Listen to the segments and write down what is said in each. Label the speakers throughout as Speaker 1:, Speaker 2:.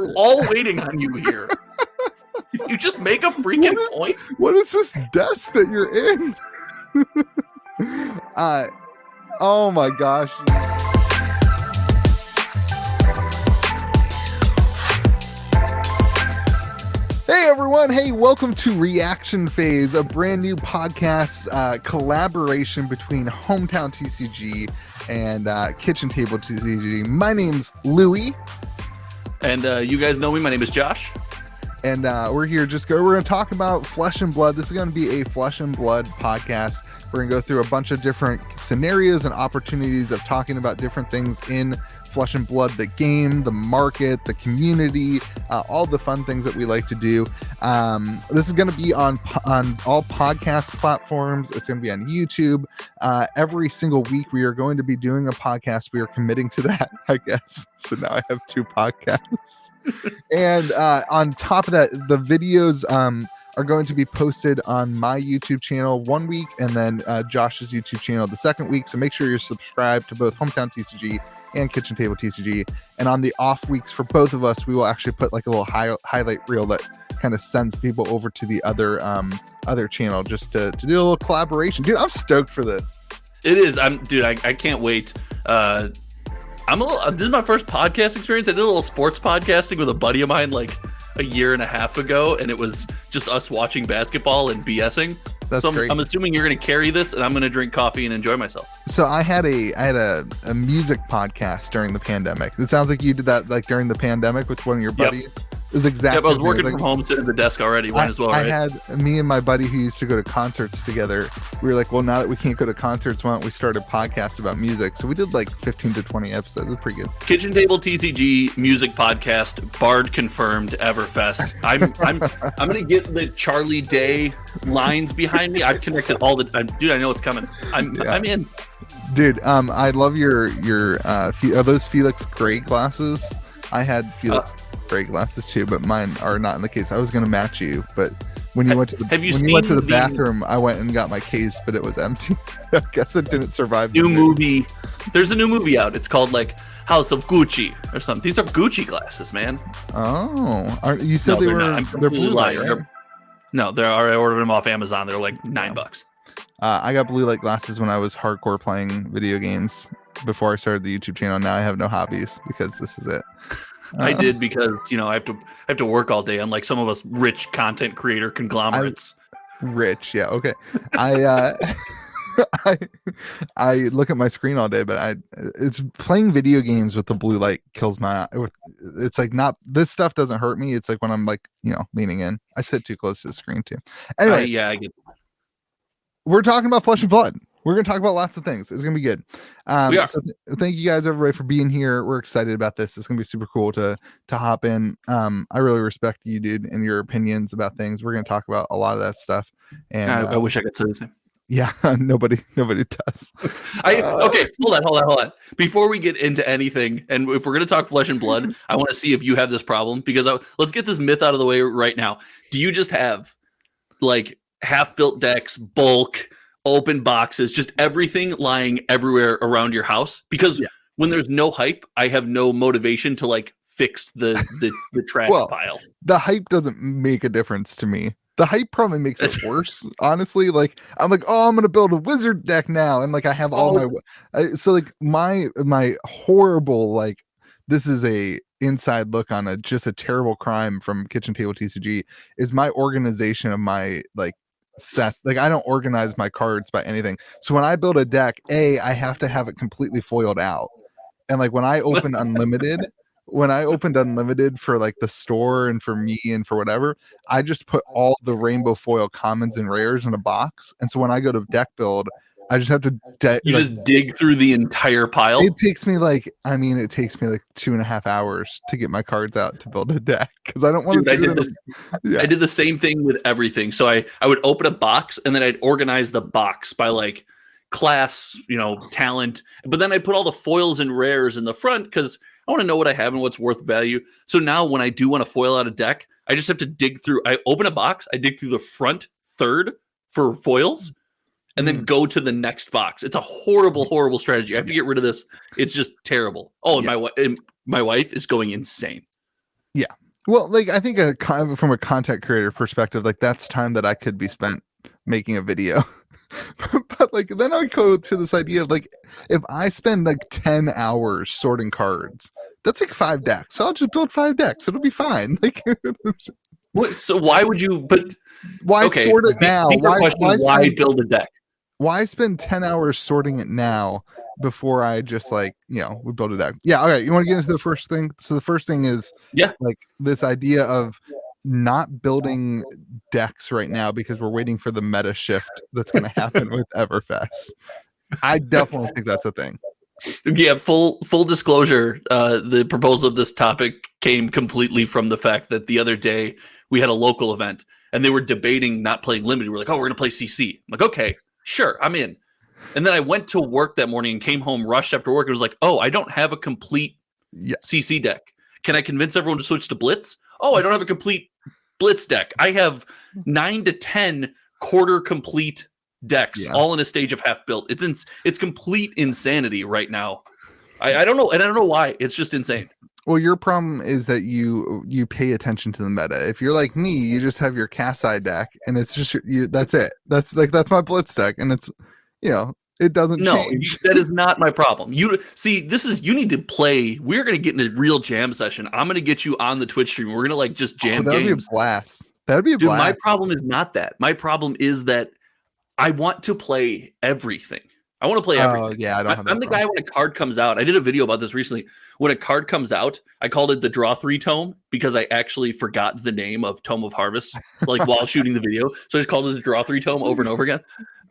Speaker 1: We're all waiting on you here. You just make a freaking point.
Speaker 2: What is this desk that you're in? Oh my gosh. Hey everyone, hey, welcome to Reaction Phase, a brand new podcast collaboration between Hometown TCG and Kitchen Table TCG. My name's Louie.
Speaker 1: And you guys know me, my name is Josh.
Speaker 2: And we're here we're going to talk about Flesh and Blood. This is going to be a Flesh and Blood podcast. We're going to go through a bunch of different scenarios and opportunities of talking about different things in Flesh and Blood, the game, the market, the community, all the fun things that we like to do. This is going to be on all podcast platforms. It's going to be on YouTube. Every single week we are going to be doing a podcast. We are committing to that, I guess. So now I have 2 podcasts. And on top of that, the videos are going to be posted on my YouTube channel one week and then Josh's YouTube channel the second week. So make sure you're subscribed to both Hometown TCG and Kitchen Table TCG. And on the off weeks for both of us, we will actually put like a little highlight reel that kind of sends people over to the other channel just to do a little collaboration. Dude, I'm stoked for this.
Speaker 1: It is. I can't wait. This is my first podcast experience. I did a little sports podcasting with a buddy of mine like a year and a half ago, and it was just us watching basketball and BSing.
Speaker 2: That's great.
Speaker 1: I'm assuming you're going to carry this, and I'm going to drink coffee and enjoy myself.
Speaker 2: So I had a music podcast during the pandemic. It sounds like you did that like during the pandemic with one of your buddies. Yep. It was exactly.
Speaker 1: Yep, I was working from home, sitting at the desk already. Went as well, right?
Speaker 2: I had me and my buddy who used to go to concerts together. We were like, well, now that we can't go to concerts, why don't we start a podcast about music? So we did like 15 to 20 episodes. It was pretty good.
Speaker 1: Kitchen Table TCG music podcast, Bard confirmed, Everfest. I'm gonna get the Charlie Day lines behind me. I've connected all the dude. I know it's coming. I'm in.
Speaker 2: Dude, I love your are those Felix Gray glasses? I had Felix Gray glasses too, but mine are not in the case. I was gonna match you, but when you went to the bathroom, I went and got my case, but it was empty. I guess it didn't survive.
Speaker 1: Movie. There's a new movie out. It's called like House of Gucci or something. These are Gucci glasses, man.
Speaker 2: Oh, you said they're blue light, right?
Speaker 1: No, I ordered them off Amazon. They're like $9.
Speaker 2: I got blue light glasses when I was hardcore playing video games before I started the YouTube channel. Now I have no hobbies because this is it.
Speaker 1: I did because I have to work all day, unlike some of us rich content creator conglomerates.
Speaker 2: Rich, yeah, okay. I I look at my screen all day, but it's playing video games with the blue light kills my eye. It's like not this stuff doesn't hurt me. It's like when I'm like leaning in. I sit too close to the screen too. Anyway,
Speaker 1: I get that.
Speaker 2: We're talking about Flesh and Blood. We're going to talk about lots of things. It's going to be good.
Speaker 1: We are.
Speaker 2: So thank you guys, everybody, for being here. We're excited about this. It's going to be super cool to hop in. I really respect you, dude, and your opinions about things. We're going to talk about a lot of that stuff. And
Speaker 1: I wish I could say the same.
Speaker 2: Yeah, nobody does.
Speaker 1: Okay, hold on. Before we get into anything, and if we're going to talk Flesh and Blood, I want to see if you have this problem, because let's get this myth out of the way right now. Do you just have like half-built decks, bulk, open boxes, just everything lying everywhere around your house? Because when there's no hype, I have no motivation to like fix the trash pile.
Speaker 2: The hype doesn't make a difference to me. The hype probably makes it worse, honestly. Like I'm like, oh, I'm gonna build a wizard deck now, and like I have all my horrible, like, this is a inside look on just a terrible crime from Kitchen Table TCG is my organization of my like set. Like I don't organize my cards by anything. So when I build a deck, I have to have it completely foiled out. And like when I opened Unlimited for like the store and for me and for whatever, I just put all the rainbow foil commons and rares in a box. And so when I go to deck build, I just have to
Speaker 1: just dig through the entire pile.
Speaker 2: It takes me like 2.5 hours to get my cards out to build a deck because I don't want to.
Speaker 1: I did the same thing with everything. So I would open a box and then I'd organize the box by like class, talent. But then I put all the foils and rares in the front because I want to know what I have and what's worth value. So now when I do want to foil out a deck, I just have to dig through. I open a box, I dig through the front third for foils, and then go to the next box. It's a horrible, horrible strategy. I have to get rid of this. It's just terrible. Oh, and my wife is going insane.
Speaker 2: Yeah. Well, like I think from a content creator perspective, like that's time that I could be spent making a video. But like then I go to this idea of like if I spend like 10 hours sorting cards, that's like 5 decks. So I'll just build 5 decks. It'll be fine. Like
Speaker 1: So why would you? But
Speaker 2: why
Speaker 1: okay,
Speaker 2: sort it now?
Speaker 1: Why build a deck?
Speaker 2: Why spend 10 hours sorting it now before I just like, we build a deck? Yeah. Okay. You want to get into the first thing? So the first thing is like this idea of not building decks right now because we're waiting for the meta shift that's going to happen with Everfest. I definitely think that's a thing.
Speaker 1: Yeah, full disclosure, the proposal of this topic came completely from the fact that the other day we had a local event and they were debating not playing limited. We're like, oh, we're gonna play CC. I'm like, okay, sure, I'm in. And then I went to work that morning and came home rushed after work. It was like, oh, I don't have a complete CC deck. Can I convince everyone to switch to Blitz? Oh, I don't have a complete Blitz deck. I have 9 to 10 quarter complete decks all in a stage of half built. It's complete insanity right now. I don't know, and I don't know why. It's just insane.
Speaker 2: Well, your problem is that you pay attention to the meta. If you're like me, you just have your Kasai deck and it's just that's it. That's my Blitz deck, and it's it doesn't change.
Speaker 1: That is not my problem. You need to play. We're gonna get in a real jam session. I'm gonna get you on the Twitch stream. We're gonna like just jam
Speaker 2: games. That'd be a blast. That'd be a blast.
Speaker 1: My problem is not that. My problem is that I want to play everything. I want to play everything.
Speaker 2: Yeah,
Speaker 1: I'm the guy when a card comes out. I did a video about this recently. When a card comes out, I called it the Draw 3 Tome because I actually forgot the name of Tome of Harvest like while shooting the video. So I just called it the Draw 3 Tome over and over again.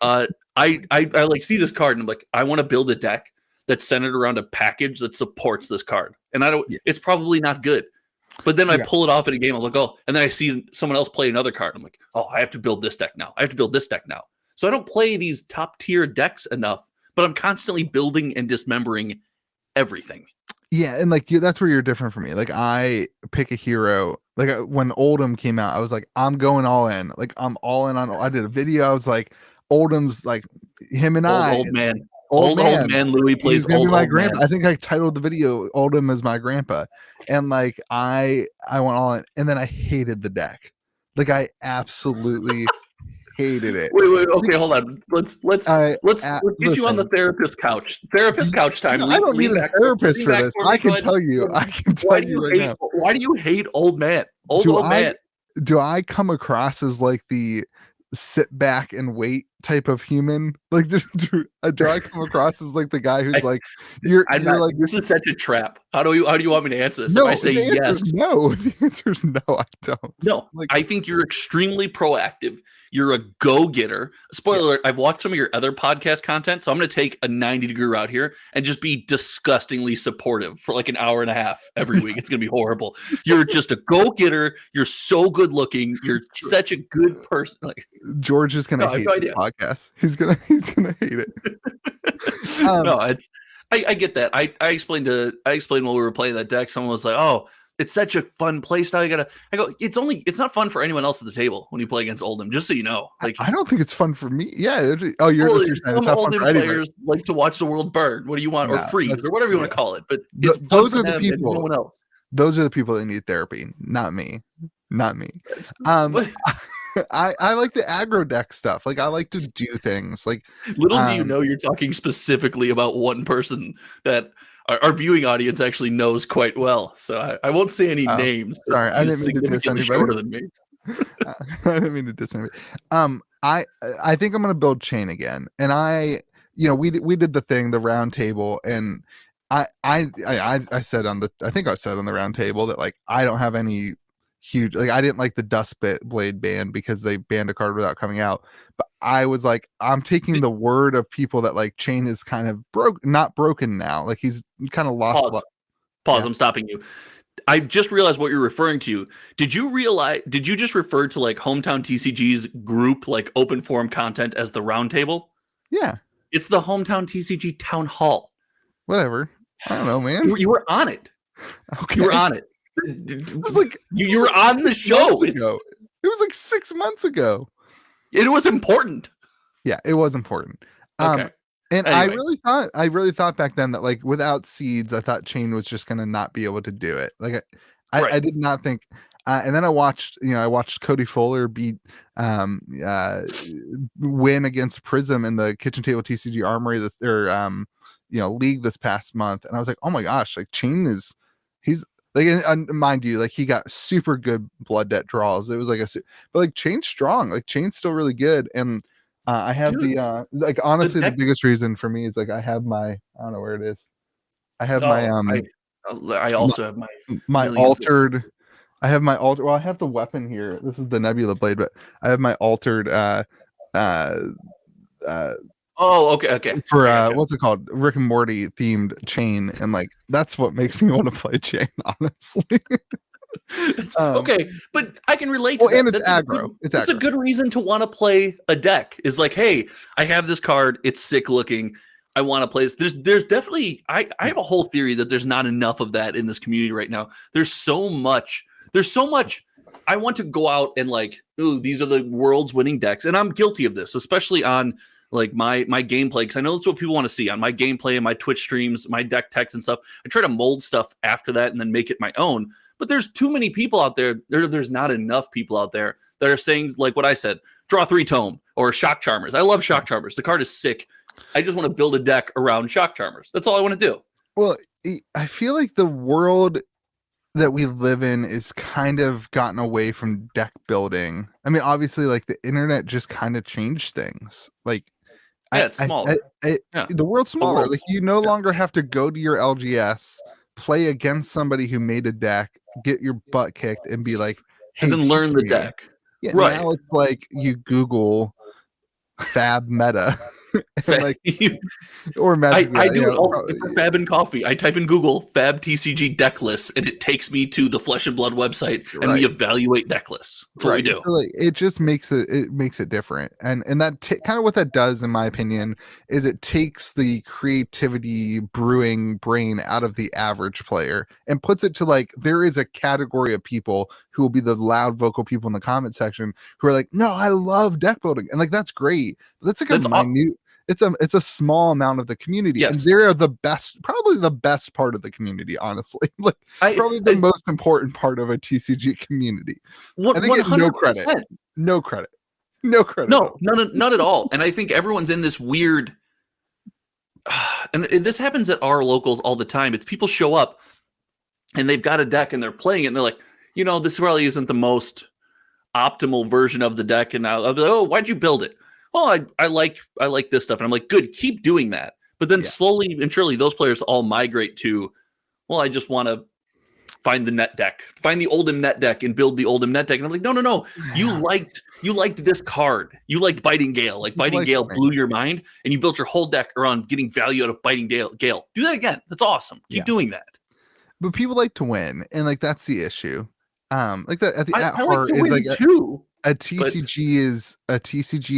Speaker 1: I like see this card and I'm like, I want to build a deck that's centered around a package that supports this card. And it's probably not good. But then I pull it off in a game. I'm like, oh, and then I see someone else play another card. I'm like, oh, I have to build this deck now. I have to build this deck now. So I don't play these top tier decks enough, but I'm constantly building and dismembering everything.
Speaker 2: Yeah, and like that's where you're different from me. Like I pick a hero. Like when Oldhim came out, I was like, I'm going all in. Like I'm all in on. I did a video. I was like, Oldhim's like him and
Speaker 1: old man. Old man Louis plays
Speaker 2: old my grandpa. Man. I think I titled the video Oldhim as my grandpa, and like I went all in, and then I hated the deck. Like I absolutely hated it.
Speaker 1: Wait. Okay, hold on. Let's get you on the therapist couch. Therapist couch time.
Speaker 2: No, I don't need a therapist for this. I can tell you right now.
Speaker 1: Why do you hate old man? Old man.
Speaker 2: Do I come across as like the sit back and wait type of human? Like do I come across as like the guy who's you're like
Speaker 1: this is such a trap. How do you want me to answer this?
Speaker 2: No,
Speaker 1: if I say yes,
Speaker 2: no. The answer is no. I don't.
Speaker 1: No, I think you're extremely proactive. You're a go-getter. Spoiler alert, I've watched some of your other podcast content, so I'm going to take a 90-degree route here and just be disgustingly supportive for like an hour and a half every week. It's going to be horrible. You're just a go-getter. You're so good looking. You're such a good person. Like
Speaker 2: George is going to hate the podcast. He's going to hate it.
Speaker 1: No, I get that. I explained while we were playing that deck. Someone was like, "Oh, it's such a fun play style." I go, it's not fun for anyone else at the table when you play against Oldhim. Just so you know, like
Speaker 2: I don't think it's fun for me. Yeah. Oh, you're saying it's not fun for anyone.
Speaker 1: Players like to watch the world burn. What do you want, or freeze, or whatever you want to call it? But
Speaker 2: those are the people.
Speaker 1: No one else.
Speaker 2: Those are the people that need therapy, not me. I like the aggro deck stuff. Like I like to do things. Like
Speaker 1: little do you know, you're talking specifically about one person that our viewing audience actually knows quite well. So I won't say any names.
Speaker 2: Sorry, I didn't mean to diss anybody.
Speaker 1: Shorter than me.
Speaker 2: I didn't mean to diss anybody. I think I'm gonna build chain again, and we did the thing, the round table, and I said on the round table that like I don't have any huge, like I didn't like the Dust Blade ban because they banned a card without coming out, but I was like, I'm taking the word of people that like chain is kind of not broken now, like he's kind of lost.
Speaker 1: Pause. I'm stopping you. I just realized what you're referring to. Did you just refer to like Hometown TCG's group like open forum content as the round table?
Speaker 2: Yeah,
Speaker 1: it's the Hometown TCG town hall.
Speaker 2: Whatever. I don't know, man.
Speaker 1: You were on it.
Speaker 2: Okay.
Speaker 1: You were on it.
Speaker 2: It was like
Speaker 1: you were on the show.
Speaker 2: It was like 6 months ago.
Speaker 1: It was important.
Speaker 2: Yeah, it was important.
Speaker 1: Okay.
Speaker 2: And anyway. I really thought back then that like without seeds, I thought chain was just gonna not be able to do it. Like I did not think. And then I watched Cody Fuller win against Prism in the Kitchen Table TCG Armory league this past month, and I was like, oh my gosh, like he's like, and mind you, like he got super good blood debt draws. It was like but like Chain's strong, like Chain's still really good, and I have honestly the biggest reason for me is like I don't know where it is. I have
Speaker 1: I also have
Speaker 2: my altered. I have my alter. Well, I have the weapon here. This is the Nebula blade, but I have my altered.
Speaker 1: Okay.
Speaker 2: For what's it called? Rick and Morty themed chain, and like that's what makes me want to play chain. Honestly.
Speaker 1: Okay, but I can relate to that.
Speaker 2: And it's aggro.
Speaker 1: It's a good reason to want to play a deck. Is like, hey, I have this card. It's sick looking. I want to play this. There's definitely I have a whole theory that there's not enough of that in this community right now. There's so much. I want to go out and like, ooh, these are the world's winning decks, and I'm guilty of this, especially on like my gameplay, because I know that's what people want to see on my gameplay and my Twitch streams, my deck tech and stuff. I try to mold stuff after that and then make it my own. But there's too many people out there. There's not enough people out there that are saying like what I said: draw 3 tome or Shock Charmers. I love Shock Charmers. The card is sick. I just want to build a deck around Shock Charmers. That's all I want to do.
Speaker 2: Well, I feel like the world that we live in is kind of gotten away from deck building. I mean, obviously, like the internet just kind of changed things. Like,
Speaker 1: it's smaller.
Speaker 2: The world's smaller. Like, you no longer have to go to your LGS, play against somebody who made a deck, get your butt kicked, and be like, hey,
Speaker 1: and then learn the deck.
Speaker 2: Yeah, right. Now it's like you Google Fab Meta. Like, or Magic.
Speaker 1: I do it all for Fab and Coffee. I type in Google FABTCG deck lists, and it takes me to the Flesh and Blood website, and we evaluate deck lists. That's what we do.
Speaker 2: So, like, it just makes it different, and that kind of what that does, in my opinion, is it takes the creativity brewing brain out of the average player and puts it to like there is a category of people who will be the loud vocal people in the comment section who are like, no, I love deck building, and like that's great. But that's like a minute. It's a small amount of the community, yes. And they're probably the best part of the community, honestly. Like probably the most important part of a TCG community. I think it's no credit. No,
Speaker 1: none at all. And I think everyone's in this weird. And this happens at our locals all the time. It's people show up, and they've got a deck, and they're playing it, and they're like, this really isn't the most optimal version of the deck, and I'll be like, oh, why'd you build it? Well, I like this stuff. And I'm like, good, keep doing that. But then slowly and surely those players all migrate to, well, I just want to find the net deck, find the Oldham net deck and build the Oldham net deck. And I'm like, no. You liked this card. You liked Biting Gale. Like Biting Gale blew your mind, and you built your whole deck around getting value out of Biting Gale. Do that again. That's awesome. Keep doing that.
Speaker 2: But people like to win, and like that's the issue. Like that at the
Speaker 1: I
Speaker 2: heart
Speaker 1: like to win
Speaker 2: like
Speaker 1: too.
Speaker 2: A TCG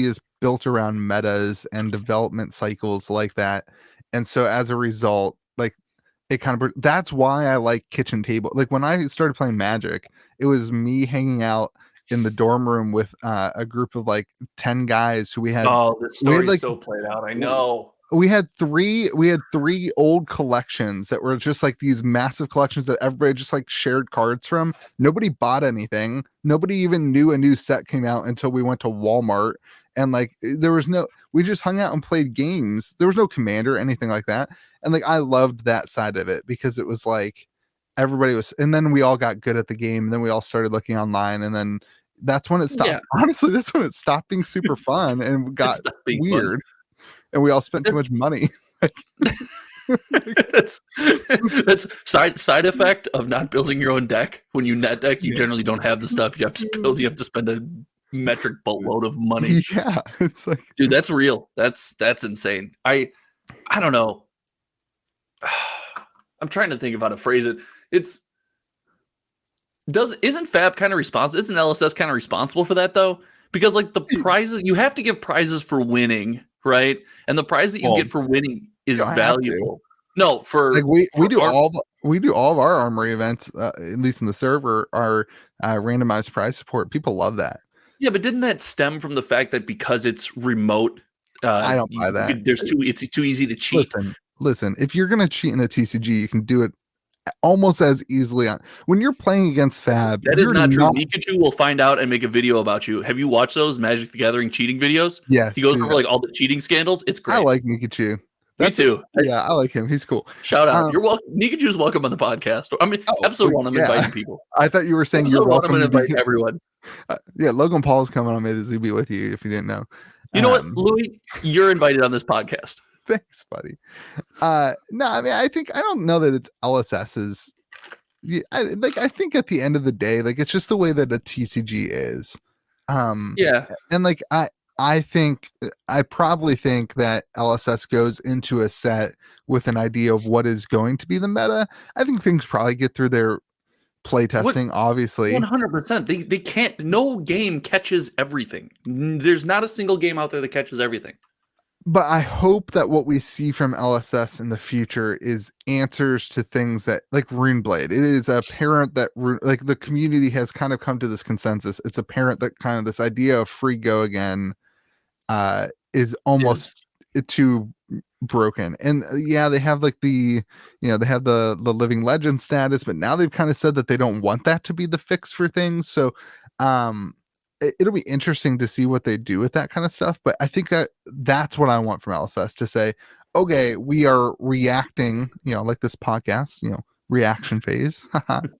Speaker 2: is built around metas and development cycles like that, and so as a result, like it kind of that's why I like Kitchen Table. Like when I started playing Magic, it was me hanging out in the dorm room with a group of like 10 guys who we had.
Speaker 1: Oh, this story's like, so played out. I know.
Speaker 2: We had three old collections that were just like these massive collections that everybody just like shared cards from. Nobody bought anything. Nobody even knew a new set came out until we went to Walmart, and like we just hung out and played games. There was no commander or anything like that. And like I loved that side of it because it was like everybody was, and then we all got good at the game, and then we all started looking online, and then that's when it stopped. Yeah. Honestly, that's when it stopped being super fun and got weird. Fun. And we all spent too much money.
Speaker 1: that's side effect of not building your own deck. When you net deck, you generally don't have the stuff you have to build. You have to spend a metric boatload of money.
Speaker 2: Yeah, it's like,
Speaker 1: dude, that's real. That's insane. I don't know. I'm trying to think of how to phrase it. Isn't Fab kind of responsible? Isn't LSS kind of responsible for that though? Because like the prizes, you have to give prizes for winning, right? And the prize that you get for winning is valuable. No, for
Speaker 2: like we do all of our armory events, at least in the server, are randomized prize support. People love that.
Speaker 1: Yeah, but didn't that stem from the fact that because it's remote,
Speaker 2: I don't buy that.
Speaker 1: It's too easy to cheat.
Speaker 2: Listen. If you're gonna cheat in a TCG, you can do it almost as easily on when you're playing against Fab.
Speaker 1: That is not true. Mikachu will find out and make a video about you. Have you watched those Magic the Gathering cheating videos?
Speaker 2: Yes,
Speaker 1: he goes over like all the cheating scandals. It's great.
Speaker 2: I like Mikachu.
Speaker 1: Me too.
Speaker 2: Yeah, I like him. He's cool.
Speaker 1: Shout out. You're welcome. Mikachu's welcome on the podcast. I mean, episode 1, I'm inviting people.
Speaker 2: I thought you were saying
Speaker 1: episode
Speaker 2: you're welcome.
Speaker 1: I'm going to invite everyone.
Speaker 2: Yeah, Logan Paul's coming on Metazoo be with you if you didn't know.
Speaker 1: You know what, Louis? You're invited on this podcast.
Speaker 2: Thanks, buddy. No, I mean, I don't know that it's LSS's. I think at the end of the day, like it's just the way that a TCG is.
Speaker 1: Yeah,
Speaker 2: and like I probably think that LSS goes into a set with an idea of what is going to be the meta. I think things probably get through their playtesting, obviously.
Speaker 1: 100%. They can't. No game catches everything. There's not a single game out there that catches everything.
Speaker 2: But I hope that what we see from LSS in the future is answers to things that, like Runeblade. It is apparent that like the community has kind of come to this consensus. It's apparent that kind of this idea of free go again is almost too broken. And yeah, they have like they have the living legend status, but now they've kind of said that they don't want that to be the fix for things. So it'll be interesting to see what they do with that kind of stuff. But I think that's what I want from LSS, to say, okay, we are reacting, like this podcast, reaction phase.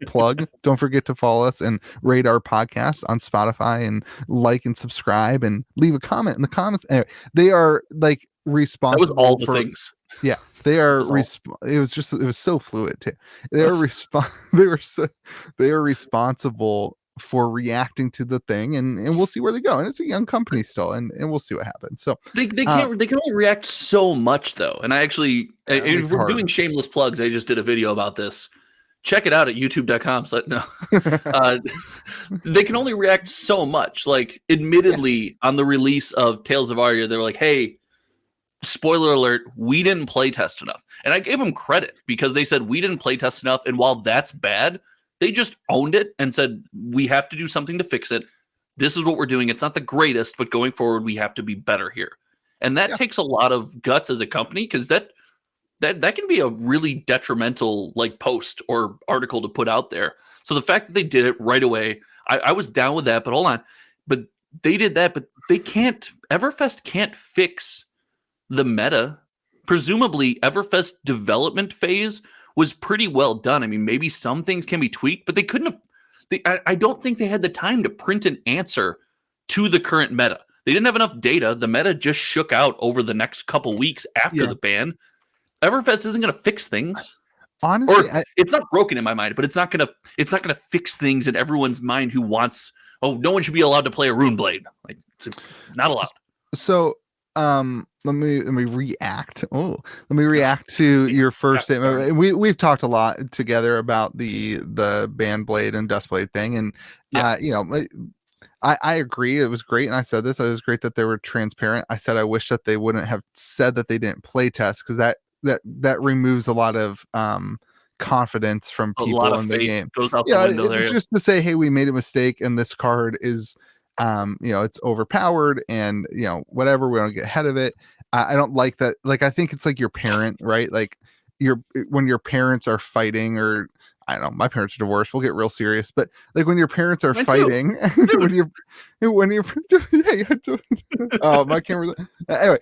Speaker 2: Plug. Don't forget to follow us and rate our podcast on Spotify, and like and subscribe and leave a comment in the comments. Anyway, they are like responsible.
Speaker 1: That was all the things.
Speaker 2: Yeah, they are. It was so fluid too. They are responsible for reacting to the thing, and we'll see where they go. And it's a young company still, and we'll see what happens. So
Speaker 1: they can only react so much though. And I actually, if we're doing shameless plugs, I just did a video about this. Check it out at youtube.com. So no, they can only react so much. Like, admittedly, on the release of Tales of Aria, they're like, hey, spoiler alert, we didn't play test enough. And I gave them credit because they said we didn't play test enough. And while that's bad, they just owned it and said, we have to do something to fix it. This is what we're doing. It's not the greatest, but going forward, we have to be better here. And that takes a lot of guts as a company, because that can be a really detrimental like post or article to put out there. So the fact that they did it right away, I was down with that, but hold on. But they did that, but Everfest can't fix the meta. Presumably Everfest development phase was pretty well done. I mean, maybe some things can be tweaked, but they couldn't have. I don't think they had the time to print an answer to the current meta. They didn't have enough data. The meta just shook out over the next couple weeks after the ban. Everfest isn't going to fix things.
Speaker 2: Honestly,
Speaker 1: it's not broken in my mind, but it's not going to fix things in everyone's mind who wants. Oh, no one should be allowed to play a Runeblade. Like, it's not allowed.
Speaker 2: So, let me react. Let me react to your first statement. We've talked a lot together about the Bandblade and Dustblade thing, and I agree. It was great, and I said this. It was great that they were transparent. I said I wish that they wouldn't have said that they didn't play test, because that removes a lot of confidence from people in the game.
Speaker 1: Goes out the window there.
Speaker 2: Just to say, hey, we made a mistake, and this card is it's overpowered, and whatever, we don't get ahead of it. I don't like that. Like, I think it's like your parent, right? Like when your parents are fighting, or I don't know, my parents are divorced. We'll get real serious, but like when your parents are fighting, oh, my camera. Anyway,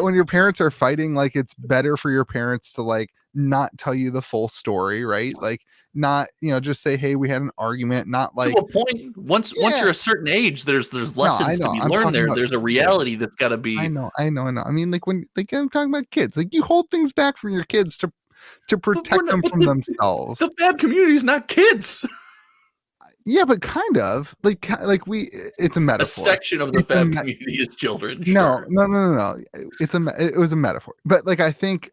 Speaker 2: when your parents are fighting, like, it's better for your parents to like not tell you the full story, right? Like, not just say, hey, we had an argument. Not like,
Speaker 1: to a point. Once you're a certain age, there's lessons to be learned there. There's a reality that's got to be.
Speaker 2: I know. I mean, like, when I'm talking about kids, like, you hold things back from your kids to protect them from themselves.
Speaker 1: The Fab community is not kids.
Speaker 2: Yeah, but kind of like it's a metaphor.
Speaker 1: A section of the Fab community is children.
Speaker 2: Sure. No. It was a metaphor. But like, I think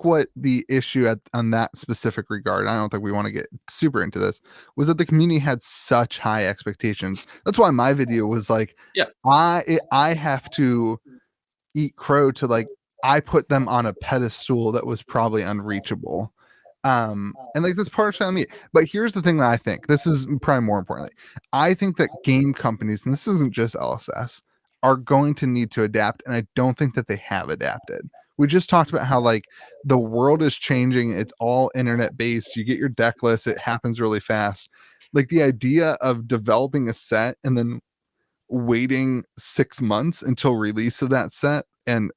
Speaker 2: what the issue on that specific regard, I don't think we want to get super into this, was that the community had such high expectations. That's why my video was like, I have to eat crow to, like, I put them on a pedestal that was probably unreachable. And like, this partially on me. But here's the thing that I think, this is probably more importantly, I think that game companies, and this isn't just LSS, are going to need to adapt, and I don't think that they have adapted. we just talked about how like the world is changing. It's all internet based. You get your deck list. It happens really fast. Like the idea of developing a set and then waiting 6 months until release of that set and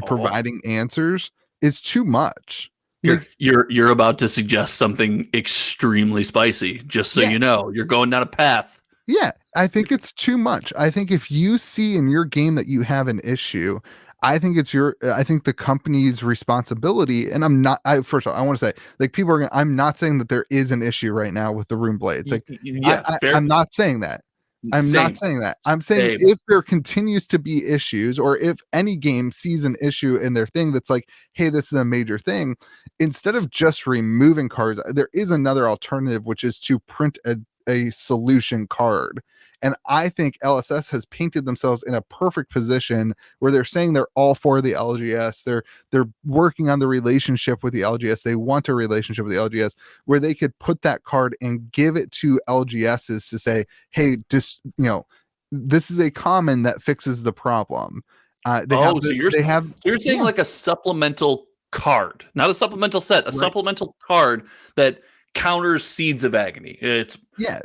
Speaker 2: providing answers is too much.
Speaker 1: You're about to suggest something extremely spicy, just so you know. You're going down a path.
Speaker 2: Yeah, I think it's too much. I think if you see in your game that you have an issue, I think the company's responsibility. And first of all, I want to say, like, I'm not saying that there is an issue right now with the Room Blades. Like, I'm not saying that. I'm not saying that. I'm saying if there continues to be issues, or if any game sees an issue in their thing that's like, hey, this is a major thing, instead of just removing cards, there is another alternative, which is to print a solution card. And I think LSS has painted themselves in a perfect position where they're saying they're all for the LGS. They're working on the relationship with the LGS. They want a relationship with the LGS where they could put that card and give it to LGSs to say, hey, this is a common that fixes the problem.
Speaker 1: So you're saying like a supplemental card, not a supplemental set, a supplemental card that counters Seeds of Agony. It's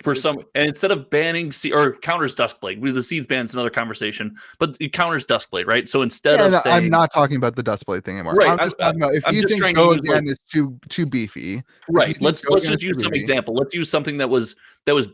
Speaker 1: for some, and instead of banning or counters Duskblade, with the Seeds ban's another conversation, but it counters Duskblade, right? So instead of saying,
Speaker 2: I'm not talking about the Duskblade thing anymore.
Speaker 1: Right.
Speaker 2: I'm just talking about if you think Go Again is too beefy.
Speaker 1: Right. Let's just use some example. Let's use something that was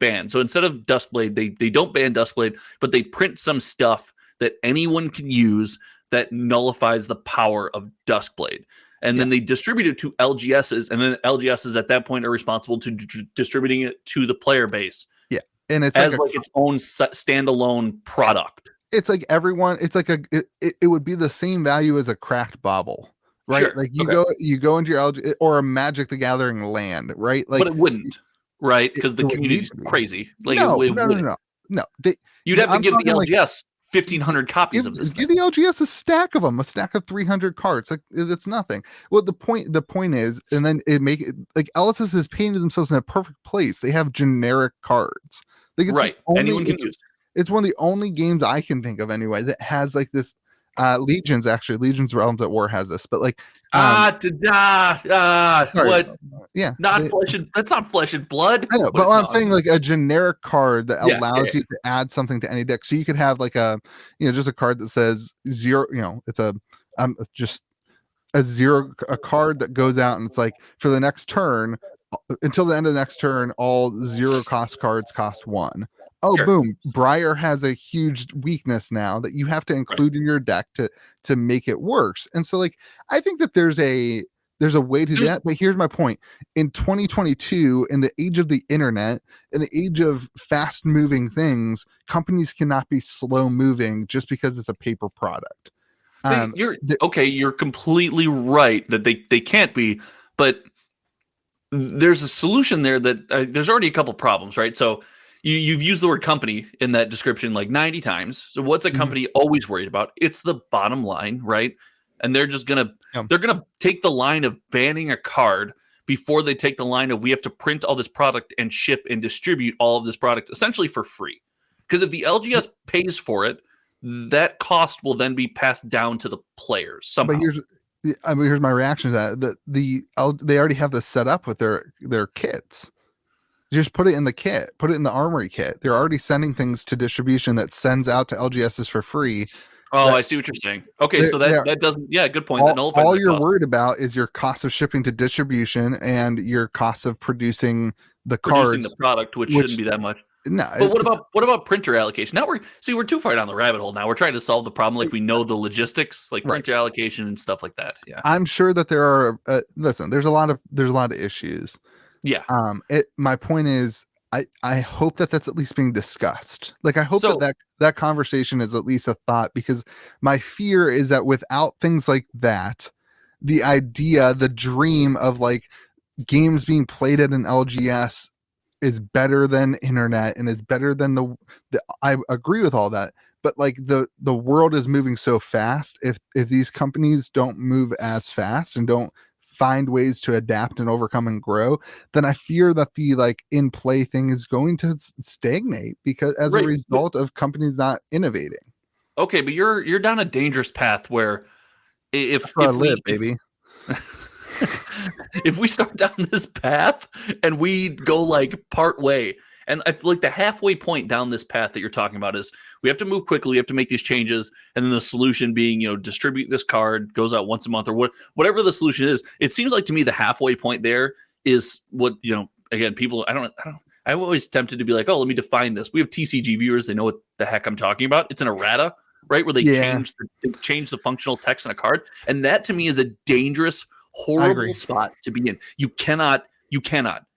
Speaker 1: banned. So instead of Duskblade, they don't ban Duskblade, but they print some stuff that anyone can use that nullifies the power of Duskblade. And then they distribute it to LGSs, and then LGSs at that point are responsible to distributing it to the player base. Yeah, and it's as like its own standalone product.
Speaker 2: It's like everyone. It's like it would be the same value as a cracked bobble, right? Sure. Like you go into your LG or a Magic the Gathering land, right? Like,
Speaker 1: but it wouldn't, right? Because the community's crazy. Like
Speaker 2: no.
Speaker 1: You'd have to give the LGS 1,500 copies of this.
Speaker 2: Give the LGS a stack of them, a stack of 300 cards. Like, it's nothing. Well, the point is, and then like LSS has painted themselves in a perfect place. They have generic cards. Like, it's
Speaker 1: anyone can use.
Speaker 2: It's one of the only games I can think of anyway that has like this. Legion's Realms at War has this, but like
Speaker 1: what? Yeah, that's not Flesh and Blood.
Speaker 2: I know, but I'm saying like a generic card that allows you to add something to any deck. So you could have like just a card that says 0. It's just a 0, a card that goes out and it's like for the next turn until the end of the next turn, all 0 cost cards cost 1. Oh, sure. Boom. Briar has a huge weakness now that you have to include in your deck to make it worse. And so like, I think that there's a way to do that. But here's my point. In 2022, in the age of the internet, in the age of fast moving things, companies cannot be slow moving just because it's a paper product.
Speaker 1: You're completely right that they can't be, but there's a solution there that there's already a couple problems, right? So you've used the word company in that description like 90 times. So what's a company always worried about? It's the bottom line, right? And they're just gonna take the line of banning a card before they take the line of we have to print all this product and ship and distribute all of this product essentially for free. Because if the LGS pays for it, that cost will then be passed down to the players somehow.
Speaker 2: But here's my reaction to that. They already have this set up with their kits. You just put it in the kit, put it in the armory kit. They're already sending things to distribution that sends out to LGSs for free.
Speaker 1: Oh, I see what you're saying. Okay, so that doesn't, good point.
Speaker 2: All you're worried about is your cost of shipping to distribution and your cost of producing the
Speaker 1: product, which shouldn't be that much. No, but what about printer allocation? Now we're too far down the rabbit hole. Now we're trying to solve the problem like we know the logistics, like printer allocation and stuff like that. Yeah,
Speaker 2: I'm sure that there are. Listen, there's a lot of issues.
Speaker 1: Yeah.
Speaker 2: My point is, I hope that that's at least being discussed. Like, I hope that conversation is at least a thought, because my fear is that without things like that, the idea, the dream of like games being played at an LGS is better than internet and is better than I agree with all that. But like the world is moving so fast. If these companies don't move as fast and don't find ways to adapt and overcome and grow, then I fear that the like in play thing is going to stagnate because as a result of companies not innovating.
Speaker 1: Okay, but you're down a dangerous path where If
Speaker 2: I
Speaker 1: if we
Speaker 2: live, baby.
Speaker 1: if we start down this path and we go like part way, and I feel like the halfway point down this path that you're talking about is we have to move quickly, we have to make these changes, and then the solution being, distribute this card, goes out once a month, or whatever the solution is. It seems like to me the halfway point there is what, again, people, I'm always tempted to be like, oh, let me define this. We have TCG viewers, they know what the heck I'm talking about. It's an errata, right? Where they change the functional text on a card. And that to me is a dangerous, horrible spot to be in. You cannot,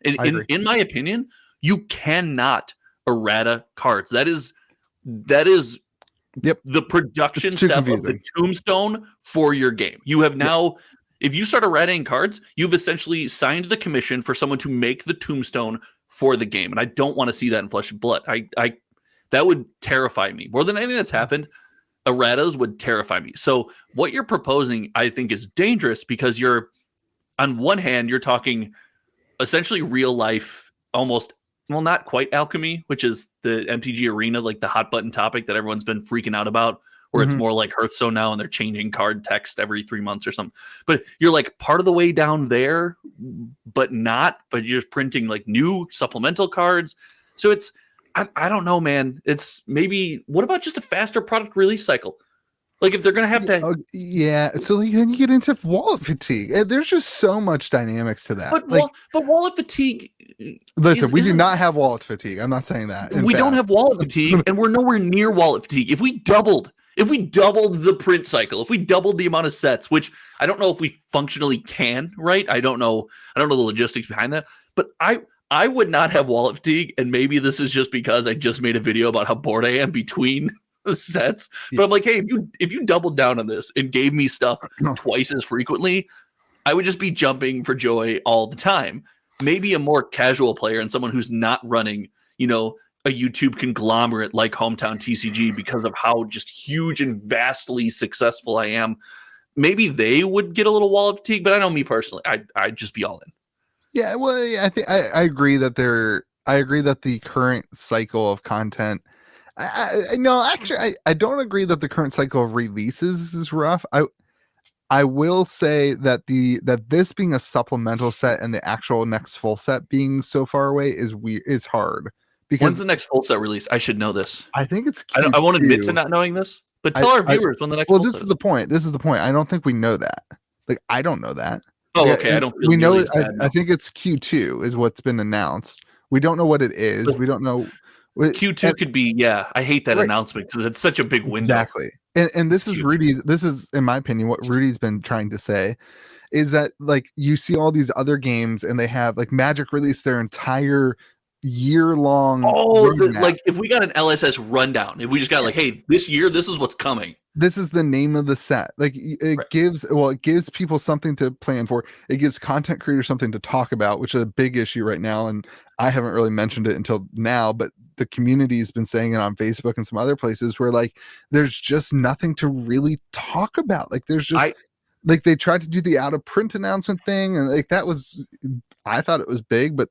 Speaker 1: in my opinion, you cannot errata cards. That is the production step of the tombstone for your game. You have now, if you start errataing cards, you've essentially signed the commission for someone to make the tombstone for the game. And I don't want to see that in Flesh and Blood. That would terrify me. More than anything that's happened, erratas would terrify me. So what you're proposing, I think, is dangerous because you're, on one hand, you're talking essentially real life, almost, well, not quite alchemy, which is the MTG arena, like the hot button topic that everyone's been freaking out about, where it's more like Hearthstone now and they're changing card text every 3 months or something. But you're like part of the way down there, but you're just printing like new supplemental cards. So it's, I don't know, man. It's maybe, what about just a faster product release cycle? Like if they're going to have to.
Speaker 2: So then you get into wallet fatigue. There's just so much dynamics to that.
Speaker 1: But wallet fatigue.
Speaker 2: Listen, we do not have wallet fatigue. I'm not saying that.
Speaker 1: We don't have wallet fatigue, and we're nowhere near wallet fatigue. If we doubled the print cycle, if we doubled the amount of sets, which I don't know if we functionally can, right? I don't know the logistics behind that, but I would not have wallet fatigue, and maybe this is just because I just made a video about how bored I am between the sets. But I'm like, hey, if you doubled down on this and gave me stuff twice as frequently, I would just be jumping for joy all the time. Maybe a more casual player and someone who's not running, a YouTube conglomerate like Hometown TCG because of how just huge and vastly successful I am, maybe they would get a little wallet fatigue. But I know me personally, I'd just be all in.
Speaker 2: Yeah, well, I think I agree that the current cycle of content. I don't agree that the current cycle of releases is rough. I will say that this being a supplemental set and the actual next full set being so far away is hard. Because
Speaker 1: when's the next full set release? I should know this.
Speaker 2: I think it's
Speaker 1: I won't admit to not knowing this, but tell our viewers when the next.
Speaker 2: Well, this is the point. This is the point. I don't think we know that. Like, I don't know that.
Speaker 1: Oh, okay. I don't.
Speaker 2: We know it. I think it's Q2 is what's been announced. We don't know what it is. We don't know.
Speaker 1: Q2 could be. Yeah, I hate that announcement because it's such a big window.
Speaker 2: Exactly. And this is Rudy's. This is, in my opinion, what Rudy's been trying to say is that, like, you see all these other games and they have, like, Magic released their entire year-long. Like
Speaker 1: if we got an LSS rundown, if we just got like, hey, this year, this is what's coming.
Speaker 2: This is the name of the set. Like it gives people something to plan for. It gives content creators something to talk about, which is a big issue right now. And I haven't really mentioned it until now, but the community has been saying it on Facebook and some other places where, like, there's just nothing to really talk about. Like there's just like they tried to do the out of print announcement thing, and like I thought it was big, but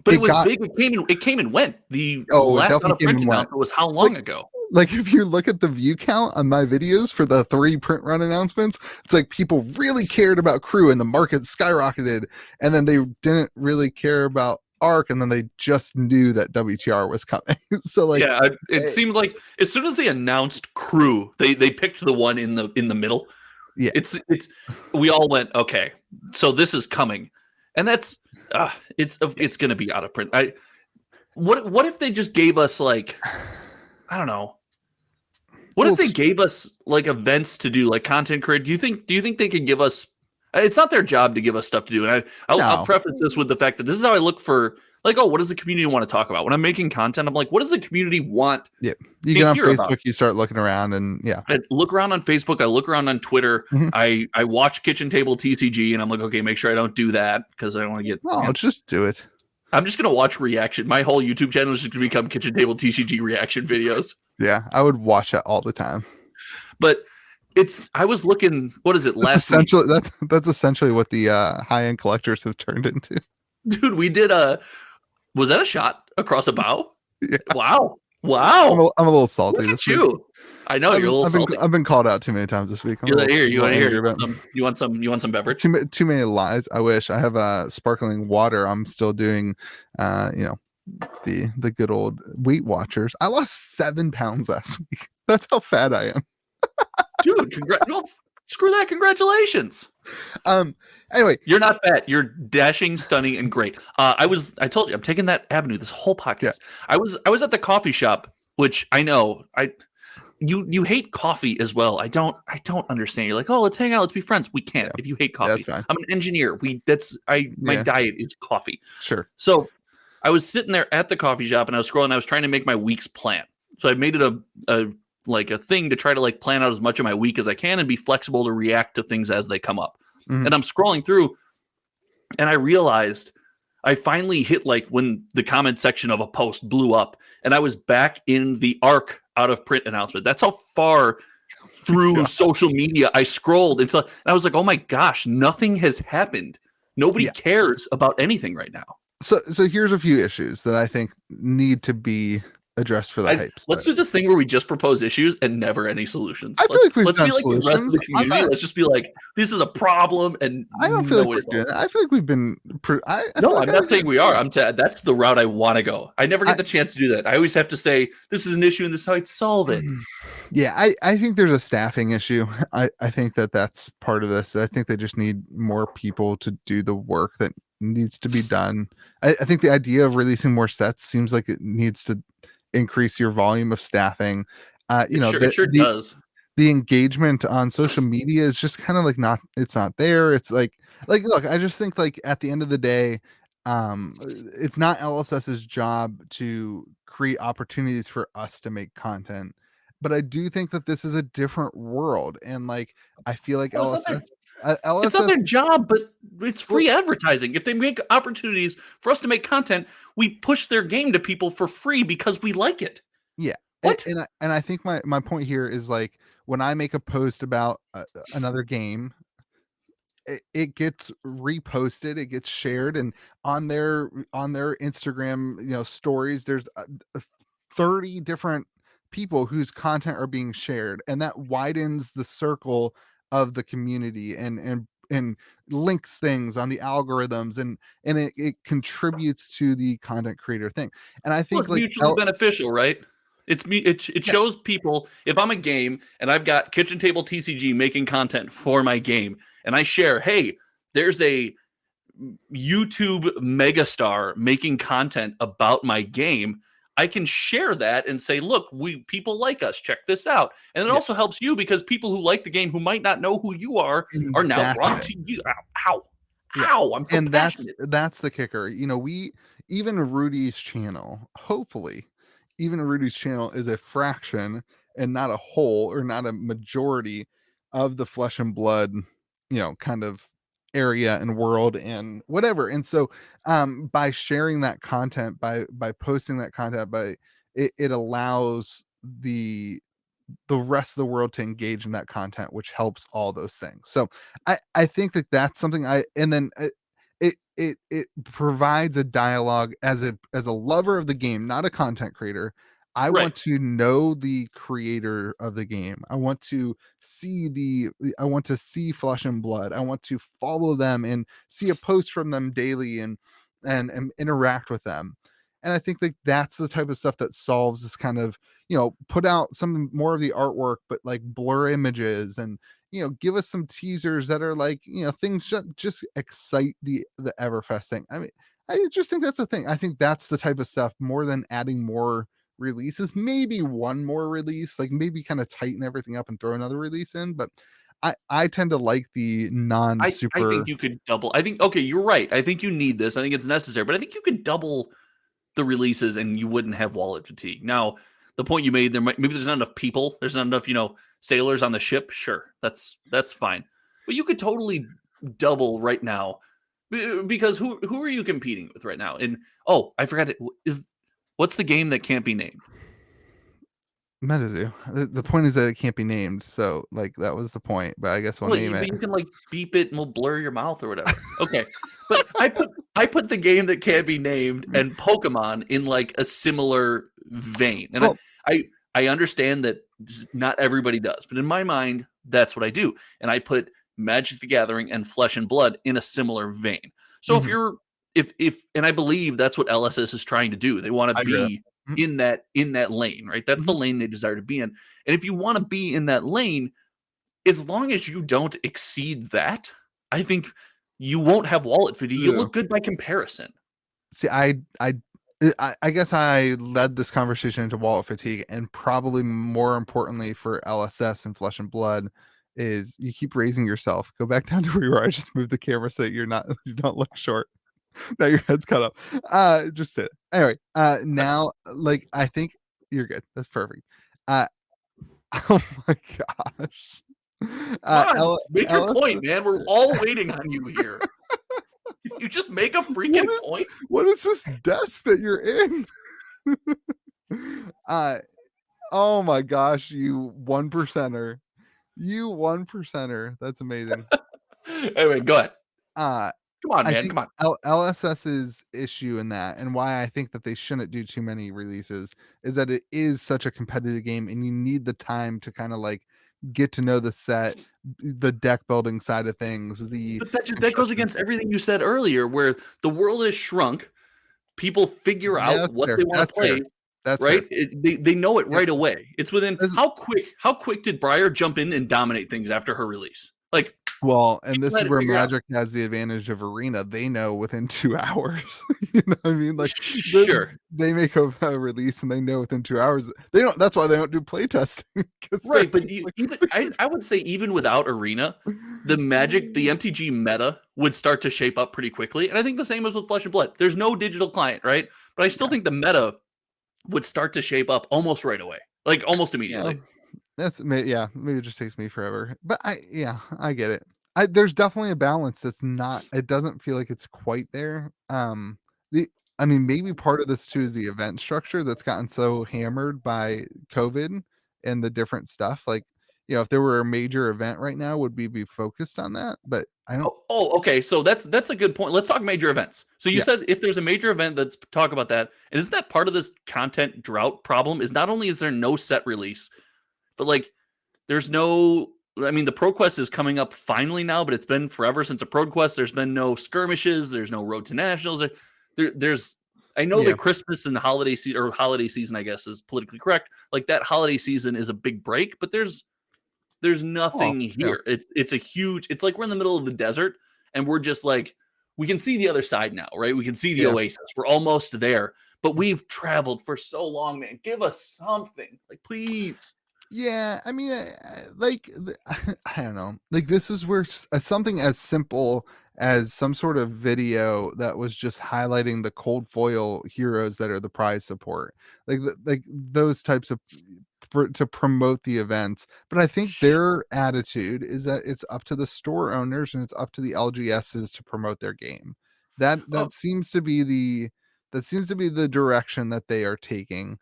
Speaker 1: it was big. It came and went. The last out of print announcement was how long ago?
Speaker 2: Like if you look at the view count on my videos for the 3 print run announcements, it's like people really cared about Crew and the market skyrocketed, and then they didn't really care about Arc, and then they just knew that WTR was coming. So like,
Speaker 1: yeah, it seemed like as soon as they announced Crew, they picked the one in the middle.
Speaker 2: Yeah,
Speaker 1: it's we all went, okay, so this is coming, and that's it's going to be out of print. What if they just gave us, like, I don't know. What if they gave us like events to do, like content create? Do you think they could give us? It's not their job to give us stuff to do. And I'll preface this with the fact that this is how I look for, like, oh, what does the community want to talk about? When I'm making content, I'm like, what does the community want?
Speaker 2: Yeah, you get on Facebook, about? You start looking around, and I
Speaker 1: look around on Facebook, I look around on Twitter, I watch KitchenTableTCG, and I'm like, okay, make sure I don't do that because I don't want to get.
Speaker 2: No, just do it.
Speaker 1: I'm just gonna watch reaction. My whole YouTube channel is just gonna become KitchenTableTCG reaction videos.
Speaker 2: Yeah, I would watch that all the time.
Speaker 1: But I was looking. What is it?
Speaker 2: That's essentially what the high end collectors have turned into.
Speaker 1: Dude, we did was that a shot across a bow?
Speaker 2: Yeah.
Speaker 1: Wow.
Speaker 2: I'm a little salty.
Speaker 1: Look at you. I know you're a little salty.
Speaker 2: I've been called out too many times this week.
Speaker 1: You're like, here, you want to hear? You want some beverage?
Speaker 2: Too many lies. I wish I have a sparkling water. I'm still doing, the good old Weight Watchers. I lost 7 pounds last week. That's how fat I am.
Speaker 1: Dude, screw that. Congratulations.
Speaker 2: Anyway,
Speaker 1: you're not fat. You're dashing, stunning, and great. I told you, I'm taking that avenue this whole podcast. Yeah. I was at the coffee shop, which I know you hate coffee as well. I don't understand. You're like, oh, let's hang out, let's be friends. We can't if you hate coffee.
Speaker 2: Yeah,
Speaker 1: I'm an engineer. My diet is coffee.
Speaker 2: Sure.
Speaker 1: So I was sitting there at the coffee shop and I was scrolling. I was trying to make my week's plan. So I made it a thing to try to like plan out as much of my week as I can and be flexible to react to things as they come up. Mm-hmm. And I'm scrolling through and I realized I finally hit like when the comment section of a post blew up and I was back in the arc out of print announcement. That's how far through social media I scrolled until I was like, oh my gosh, nothing has happened. Nobody cares about anything right now.
Speaker 2: So here's a few issues that I think need to be addressed for the hype.
Speaker 1: Let's do this thing where we just propose issues and never any solutions.
Speaker 2: I feel like we've done
Speaker 1: be like
Speaker 2: solutions.
Speaker 1: The rest of the community. Let's just be like, this is a problem, and
Speaker 2: I don't feel like we're doing that. I feel like we've been.
Speaker 1: I'm not saying we are. That's the route I want to go. I never get the chance to do that. I always have to say this is an issue and this is how I'd solve it.
Speaker 2: Yeah, I think there's a staffing issue. I think that's part of this. I think they just need more people to do the work that needs to be done. I think the idea of releasing more sets seems like it needs to increase your volume of staffing. It sure does. The engagement on social media is just kind of like it's not there. It's like look, I just think like at the end of the day, it's not LSS's job to create opportunities for us to make content. But I do think that this is a different world, and like I feel like LSS.
Speaker 1: It's not their job, but it's free advertising. If they make opportunities for us to make content, we push their game to people for free because we like it.
Speaker 2: Yeah.
Speaker 1: What?
Speaker 2: And I think my point here is like when I make a post about another game, it gets reposted, it gets shared, and on their Instagram, stories, there's 30 different people whose content are being shared, and that widens the circle of the community and links things on the algorithms and it contributes to the content creator thing. And I think
Speaker 1: it's mutually beneficial, right? It shows people, if I'm a game and I've got KitchenTableTCG making content for my game and I share, hey, there's a YouTube megastar making content about my game, I can share that and say, look, people like us. Check this out. And it also helps you because people who like the game who might not know who you are now brought to you. Ow. I'm so passionate.
Speaker 2: That's the kicker. Even Rudy's channel, hopefully, even Rudy's channel is a fraction and not a whole or not a majority of the Flesh and Blood, kind of area and world and whatever. And so by sharing that content, by posting that content, it allows the rest of the world to engage in that content, which helps all those things. So I think that's something it provides a dialogue as a lover of the game, not a content creator. I want to know the creator of the game. I want to see Flesh and Blood. I want to follow them and see a post from them daily and interact with them. And I think that's the type of stuff that solves this kind of, put out some more of the artwork, but like blur images and, give us some teasers that are like, things just excite the Everfest thing. I mean, I just think that's the thing. I think that's the type of stuff more than adding more releases, maybe one more release, like maybe kind of tighten everything up and throw another release in. But I tend to like the non-super.
Speaker 1: I think you could double. I think, okay, you're right. I think you need this. I think it's necessary, but I think you could double the releases and you wouldn't have wallet fatigue. Now, the point you made, maybe there's not enough people. There's not enough, sailors on the ship. Sure, that's fine. But you could totally double right now because who are you competing with right now? And I forgot it is. What's the game that can't be named?
Speaker 2: Metazoo. The point is that it can't be named. So, like, that was the point. But I guess we'll name it.
Speaker 1: You can like beep it and we'll blur your mouth or whatever. Okay, but I put the game that can't be named and Pokemon in like a similar vein. And I understand that not everybody does, but in my mind, that's what I do. And I put Magic the Gathering and Flesh and Blood in a similar vein. So if
Speaker 2: Mhm.
Speaker 1: you're if and I believe that's what LSS is trying to do. They want to
Speaker 2: I agree.
Speaker 1: be in that lane, right? That's the
Speaker 2: Mhm.
Speaker 1: lane they desire to be in. And if you want to be in that lane, as long as you don't exceed that, I think you won't have wallet fatigue. You'll
Speaker 2: Yeah.
Speaker 1: look good by comparison.
Speaker 2: See, I guess I led this conversation into wallet fatigue, and probably more importantly for LSS and Flesh and Blood is you keep raising yourself. Go back down to where you are. I just moved the camera so you don't look short. Now your head's cut up. Just sit. Anyway, now like I think you're good. That's perfect. Uh, oh my gosh.
Speaker 1: Come on, make your
Speaker 2: LSS.
Speaker 1: point, man. We're all waiting on you here. You just make a freaking point.
Speaker 2: What is this desk that you're in? Oh my gosh, you 1%er. You 1%er. That's amazing.
Speaker 1: Anyway, go ahead.
Speaker 2: Uh
Speaker 1: Come on,
Speaker 2: I
Speaker 1: man.
Speaker 2: think
Speaker 1: Come on.
Speaker 2: LSS's issue in that, and why I think that they shouldn't do too many releases, is that it is such a competitive game, and you need the time to kind of like get to know the set, the deck building side of things, the
Speaker 1: But that goes
Speaker 2: construction.
Speaker 1: against everything you said earlier, where the world has shrunk. People figure
Speaker 2: Yeah,
Speaker 1: out
Speaker 2: that's
Speaker 1: what
Speaker 2: fair.
Speaker 1: they want to
Speaker 2: That's fair.
Speaker 1: play,
Speaker 2: That's fair.
Speaker 1: right? They know it
Speaker 2: Yep.
Speaker 1: right away. It's within how quick did Briar jump in and dominate things after her release? Like,
Speaker 2: Well, and
Speaker 1: people
Speaker 2: this
Speaker 1: had
Speaker 2: is
Speaker 1: to
Speaker 2: where
Speaker 1: figure out.
Speaker 2: Magic has the advantage of Arena. They know within 2 hours. You know what I mean? Like
Speaker 1: Sure.
Speaker 2: they make a release and they know within 2 hours. They don't. That's why they don't do play testing, because they're
Speaker 1: Right, but
Speaker 2: just like,
Speaker 1: even I would say even without Arena, the MTG meta would start to shape up pretty quickly. And I think the same as with Flesh and Blood. There's no digital client, right? But I still think the meta would start to shape up almost right away, like almost
Speaker 2: yeah,
Speaker 1: immediately.
Speaker 2: maybe it just takes me forever. But I get it. There's definitely a balance that's not. It doesn't feel like it's quite there. The I mean, maybe part of this too is the event structure that's gotten so hammered by COVID and the different stuff. Like, if there were a major event right now, would we be focused on that? But I don't.
Speaker 1: Okay. So that's a good point. Let's talk major events. So you
Speaker 2: Yeah,
Speaker 1: said if there's a major event, let's talk about that. And isn't that part of this content drought problem? Is not only is there no set release, but like there's no. I mean, the ProQuest is coming up finally now, but it's been forever since a ProQuest. There's been no skirmishes. There's no Road to Nationals. There's. I know
Speaker 2: yeah.
Speaker 1: that Christmas and holiday season, or holiday season, I guess, is politically correct. Like that holiday season is a big break, but there's
Speaker 2: Oh,
Speaker 1: nothing
Speaker 2: yeah.
Speaker 1: here. It's a huge. It's like we're in the middle of the desert, and we're just like we can see the other side now, right? We can see the
Speaker 2: Yeah.
Speaker 1: oasis. We're almost there, but we've traveled for so long, man. Give us something, like please.
Speaker 2: Yeah, I mean, like, I don't know. Like, this is where something as simple as some sort of video that was just highlighting the cold foil heroes that are the prize support, like those types of to promote the events. But I think their attitude is that it's up to the store owners and it's up to the LGSs to promote their game. That
Speaker 1: Oh,
Speaker 2: that seems to be the direction that they are taking.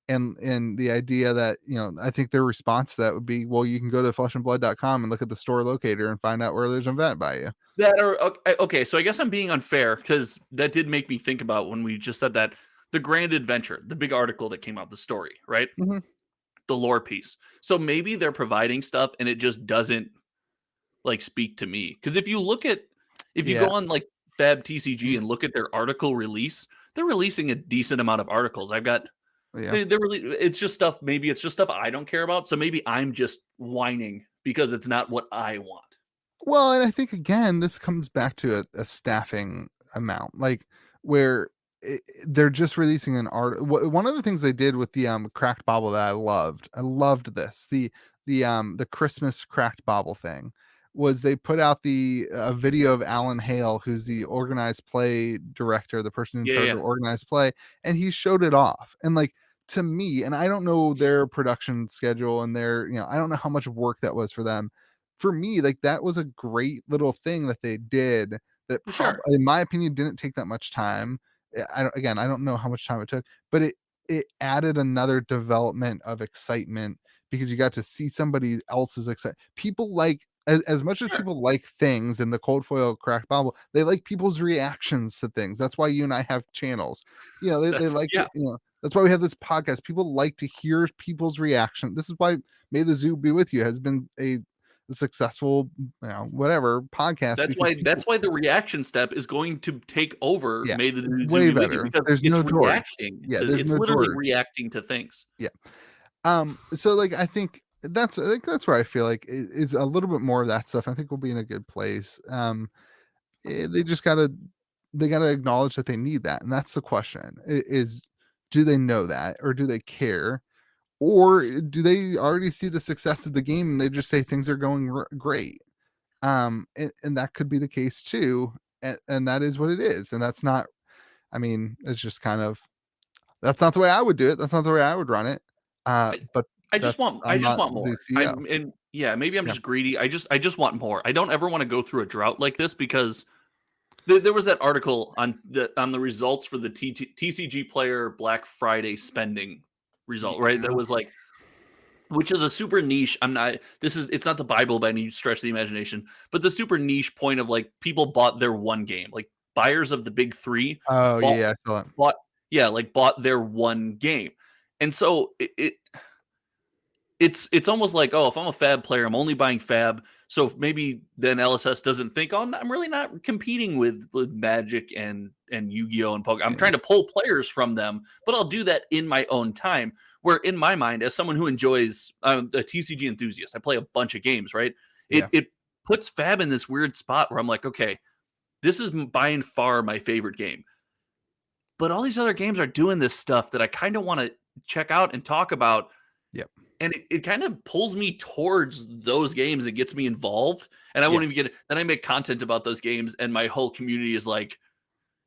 Speaker 2: And the idea that, I think their response to that would be, well, you can go to fleshandblood.com and look at the store locator and find out where there's an event by you.
Speaker 1: that are okay. So I guess I'm being unfair because that did make me think about when we just said that the Grand Adventure, the big article that came out, the story, right?
Speaker 2: Mhm.
Speaker 1: The lore piece. So maybe they're providing stuff and it just doesn't like speak to me. Because if you
Speaker 2: Yeah.
Speaker 1: go on like FABTCG
Speaker 2: Mm.
Speaker 1: and look at their article release, they're releasing a decent amount of articles. I've got
Speaker 2: Yeah.
Speaker 1: they're really it's just stuff. Maybe it's just stuff I don't care about. So maybe I'm just whining because it's not what I want.
Speaker 2: Well, and I think again, this comes back to a staffing amount, like where they're just releasing an art. One of the things they did with the cracked bobble that I loved this the Christmas cracked bobble thing was they put out the a video of Alan Hale, who's the organized play director, the person in
Speaker 1: Yeah,
Speaker 2: charge
Speaker 1: yeah,
Speaker 2: of organized play, and he showed it off. And like, to me, and I don't know their production schedule and I don't know how much work that was for them. For me, like, that was a great little thing that they did that
Speaker 1: for sure.
Speaker 2: probably, in my opinion, didn't take that much time. I don't know how much time it took, but it added another development of excitement because you got to see somebody else's excitement. People like, as much as
Speaker 1: Sure.
Speaker 2: people like things in the cold foil crack bobble, they like people's reactions to things. That's why you and I have channels. They
Speaker 1: That's
Speaker 2: like
Speaker 1: yeah.
Speaker 2: That's why we have this podcast. People like to hear people's reaction. This is why May the Zoo Be With You has been a successful, whatever podcast.
Speaker 1: That's why the reaction step is going to take over.
Speaker 2: Yeah,
Speaker 1: May the Zoo
Speaker 2: way
Speaker 1: Be With
Speaker 2: better
Speaker 1: You, because
Speaker 2: there's
Speaker 1: it's
Speaker 2: no George.
Speaker 1: reacting.
Speaker 2: Yeah, there's
Speaker 1: it's
Speaker 2: no
Speaker 1: literally
Speaker 2: George.
Speaker 1: reacting to things.
Speaker 2: Yeah. So like I think that's where I feel like it's a little bit more of that stuff. I think we'll be in a good place. They just gotta acknowledge that they need that, and that's the question: is do they know that, or do they care, or do they already see the success of the game and they just say things are going great? And that could be the case too, and that is what it is, and that's not. I mean, it's just kind of that's not the way I would do it. That's not the way I would run it. But
Speaker 1: I just want more. Maybe I'm just greedy. I just want more. I don't ever want to go through a drought like this, because there was that article on the results for the TCG player Black Friday spending result, right? That was like, which is a super niche. It's not the Bible by any stretch of the imagination, but the super niche point of like people bought their one game, like buyers of the big three.
Speaker 2: Oh yeah, I saw it.
Speaker 1: Bought their one game. And so it's almost like, oh, if I'm a Fab player, I'm only buying Fab. So maybe then LSS doesn't think, oh, I'm really not competing with Magic and Yu-Gi-Oh! And Pokemon. I'm trying to pull players from them, but I'll do that in my own time. Where in my mind, as someone who enjoys, a TCG enthusiast, I play a bunch of games, right? It puts Fab in this weird spot where I'm like, okay, this is by and far my favorite game. But all these other games are doing this stuff that I kind of want to check out and talk about.
Speaker 2: Yep.
Speaker 1: And it kind of pulls me towards those games and gets me involved. And I won't even get it. Then I make content about those games, and my whole community is like,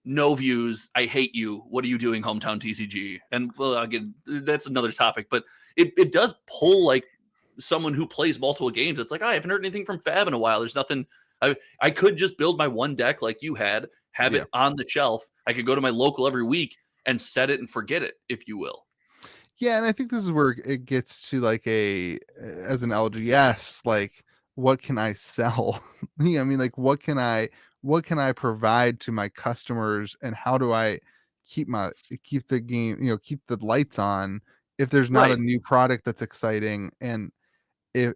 Speaker 1: no views. I hate you. What are you doing, Hometown TCG? And well, again, that's another topic. But it does pull like someone who plays multiple games. It's like, I haven't heard anything from Fab in a while. There's nothing. I could just build my one deck like you had, have it on the shelf. I could go to my local every week and set it and forget it, if you will.
Speaker 2: Yeah, and I think this is where it gets to like as an LGS, like what can I sell? I mean, like what can I provide to my customers, and how do I keep the game, keep the lights on if there's not a new product that's exciting? And if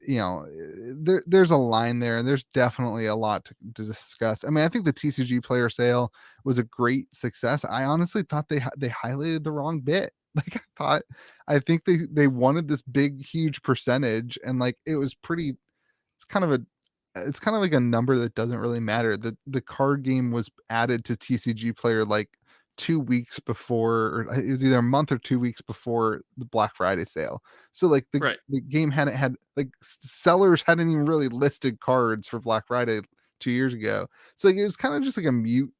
Speaker 2: there's a line there, and there's definitely a lot to discuss. I mean, I think the TCG player sale was a great success. I honestly thought they highlighted the wrong bit. Like I think they wanted this big huge percentage, and like it's kind of like a number that doesn't really matter. The card game was added to TCG player like 2 weeks before, or it was either a month or 2 weeks before the Black Friday sale. So like the game hadn't had, like, sellers hadn't even really listed cards for Black Friday 2 years ago. So like, it was kind of just like a mute,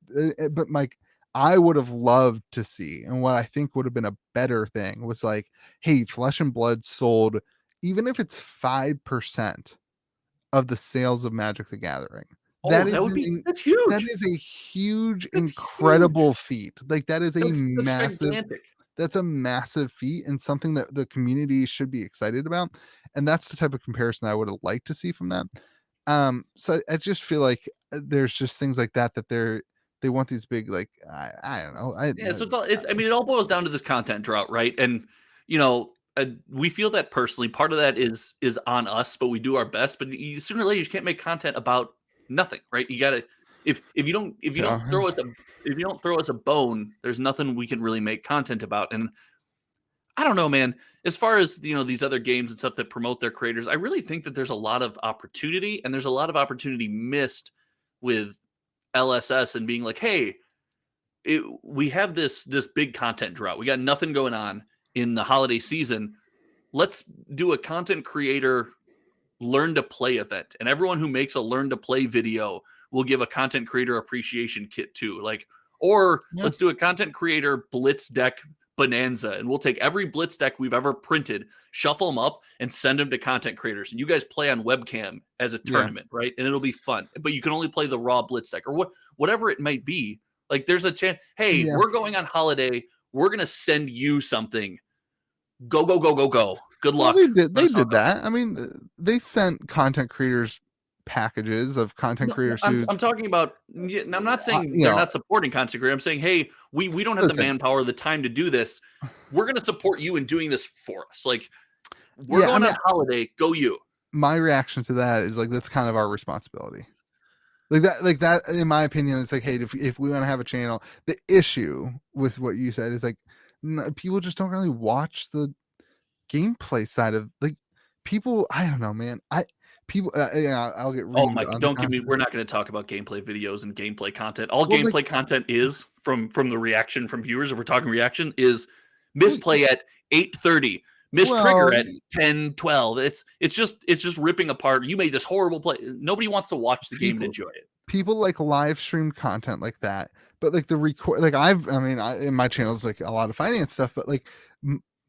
Speaker 2: but like I would have loved to see, and what I think would have been a better thing was like, hey, Flesh and Blood sold, even if it's 5% of the sales of Magic the Gathering. That's huge. That is a huge, incredible feat. Like that's a massive feat, and something that the community should be excited about. And that's the type of comparison I would have liked to see from that. So I just feel like there's just things like that they want these big, like, I don't know.
Speaker 1: It all boils down to this content drought, right? And we feel that personally. Part of that is on us, but we do our best. But sooner or later, you can't make content about nothing, right? You gotta, if you don't throw us a bone, there's nothing we can really make content about. And I don't know, man. As far as these other games and stuff that promote their creators, I really think that there's a lot of opportunity, and there's a lot of opportunity missed with LSS and being like, hey, we have this big content drought. We got nothing going on in the holiday season. Let's do a content creator learn to play event, and everyone who makes a learn to play video will give a content creator appreciation kit too. Let's do a content creator blitz deck bonanza, and we'll take every blitz deck we've ever printed, shuffle them up, and send them to content creators, and you guys play on webcam as a tournament, right? And it'll be fun, but you can only play the raw blitz deck, or whatever it might be. Like, there's a chance, hey, we're going on holiday, we're gonna send you something, go good luck.
Speaker 2: They did that. I mean, they sent content creators packages of content creators
Speaker 1: I'm talking about. I'm not saying they're not supporting content creators. I'm saying, hey, we don't have the manpower, the time to do this. We're going to support you in doing this for us. Like, we're going on holiday. Go you.
Speaker 2: My reaction to that is like, that's kind of our responsibility. Like that, in my opinion, it's like, hey, if we want to have a channel, the issue with what you said is like, people just don't really watch the gameplay side of like people. I don't know, man. I'll get.
Speaker 1: Oh my! Don't give me. We're not going to talk about gameplay videos and gameplay content. All gameplay content is from the reaction from viewers. If we're talking reaction, is misplay at 8:30. Trigger at 10:12. It's just ripping apart. You made this horrible play. Nobody wants to watch the game and enjoy it.
Speaker 2: People like live stream content like that, but like the record, like in my channels, like a lot of finance stuff, but like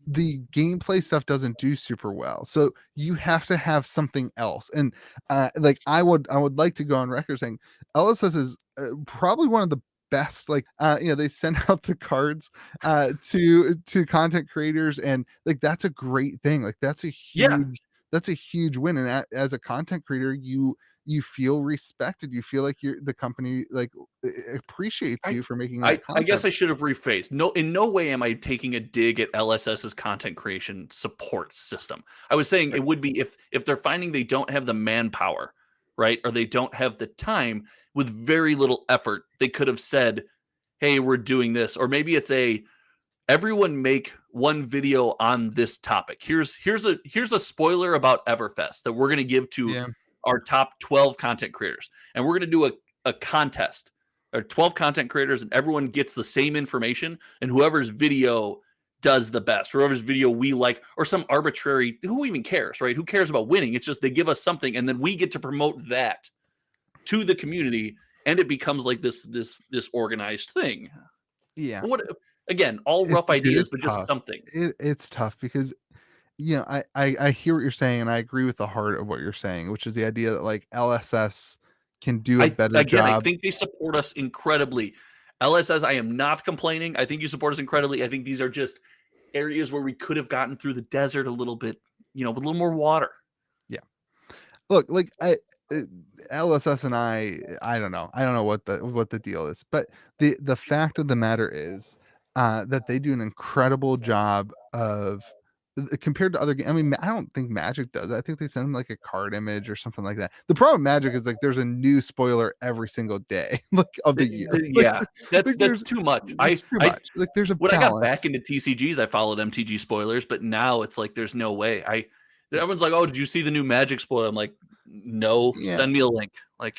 Speaker 2: the gameplay stuff doesn't do super well. So you have to have something else. And like I would like to go on record saying LSS is probably one of the best, like they send out the cards to content creators, and like that's a great thing. Like that's a huge win. And as a content creator, you feel respected. You feel like the company like appreciates you for making that content.
Speaker 1: I guess I should have rephrased. No, in no way am I taking a dig at LSS's content creation support system. I was saying it would be if they're finding they don't have the manpower, right? Or they don't have the time, with very little effort, they could have said, hey, we're doing this. Or maybe it's everyone make one video on this topic. Here's a spoiler about Everfest that we're going to give to our top 12 content creators. And we're going to do a contest, or 12 content creators, and everyone gets the same information. And whoever's video does the best, or whoever's video we like, or some arbitrary, who even cares, right? Who cares about winning? It's just they give us something, and then we get to promote that to the community, and it becomes like this organized thing.
Speaker 2: Yeah.
Speaker 1: What again? All rough ideas, but just something.
Speaker 2: It's tough because I hear what you're saying, and I agree with the heart of what you're saying, which is the idea that like LSS can do a better job.
Speaker 1: I think they support us incredibly. LSS, I am not complaining. I think you support us incredibly. I think these are just areas where we could have gotten through the desert a little bit, with a little more water.
Speaker 2: Yeah. Look, like LSS and I don't know. I don't know what the deal is, but the fact of the matter is that they do an incredible job of, compared to other games. I mean, I don't think Magic does. I think they send them like a card image or something like that. The problem with Magic is like there's a new spoiler every single day of the year.
Speaker 1: Yeah, that's too much.
Speaker 2: It's too much. Like there's a
Speaker 1: when
Speaker 2: balance.
Speaker 1: I got back into TCGs, I followed MTG spoilers, but now it's like there's no way. Everyone's like, "Oh, did you see the new Magic spoiler?" I'm like, "No, send me a link." Like,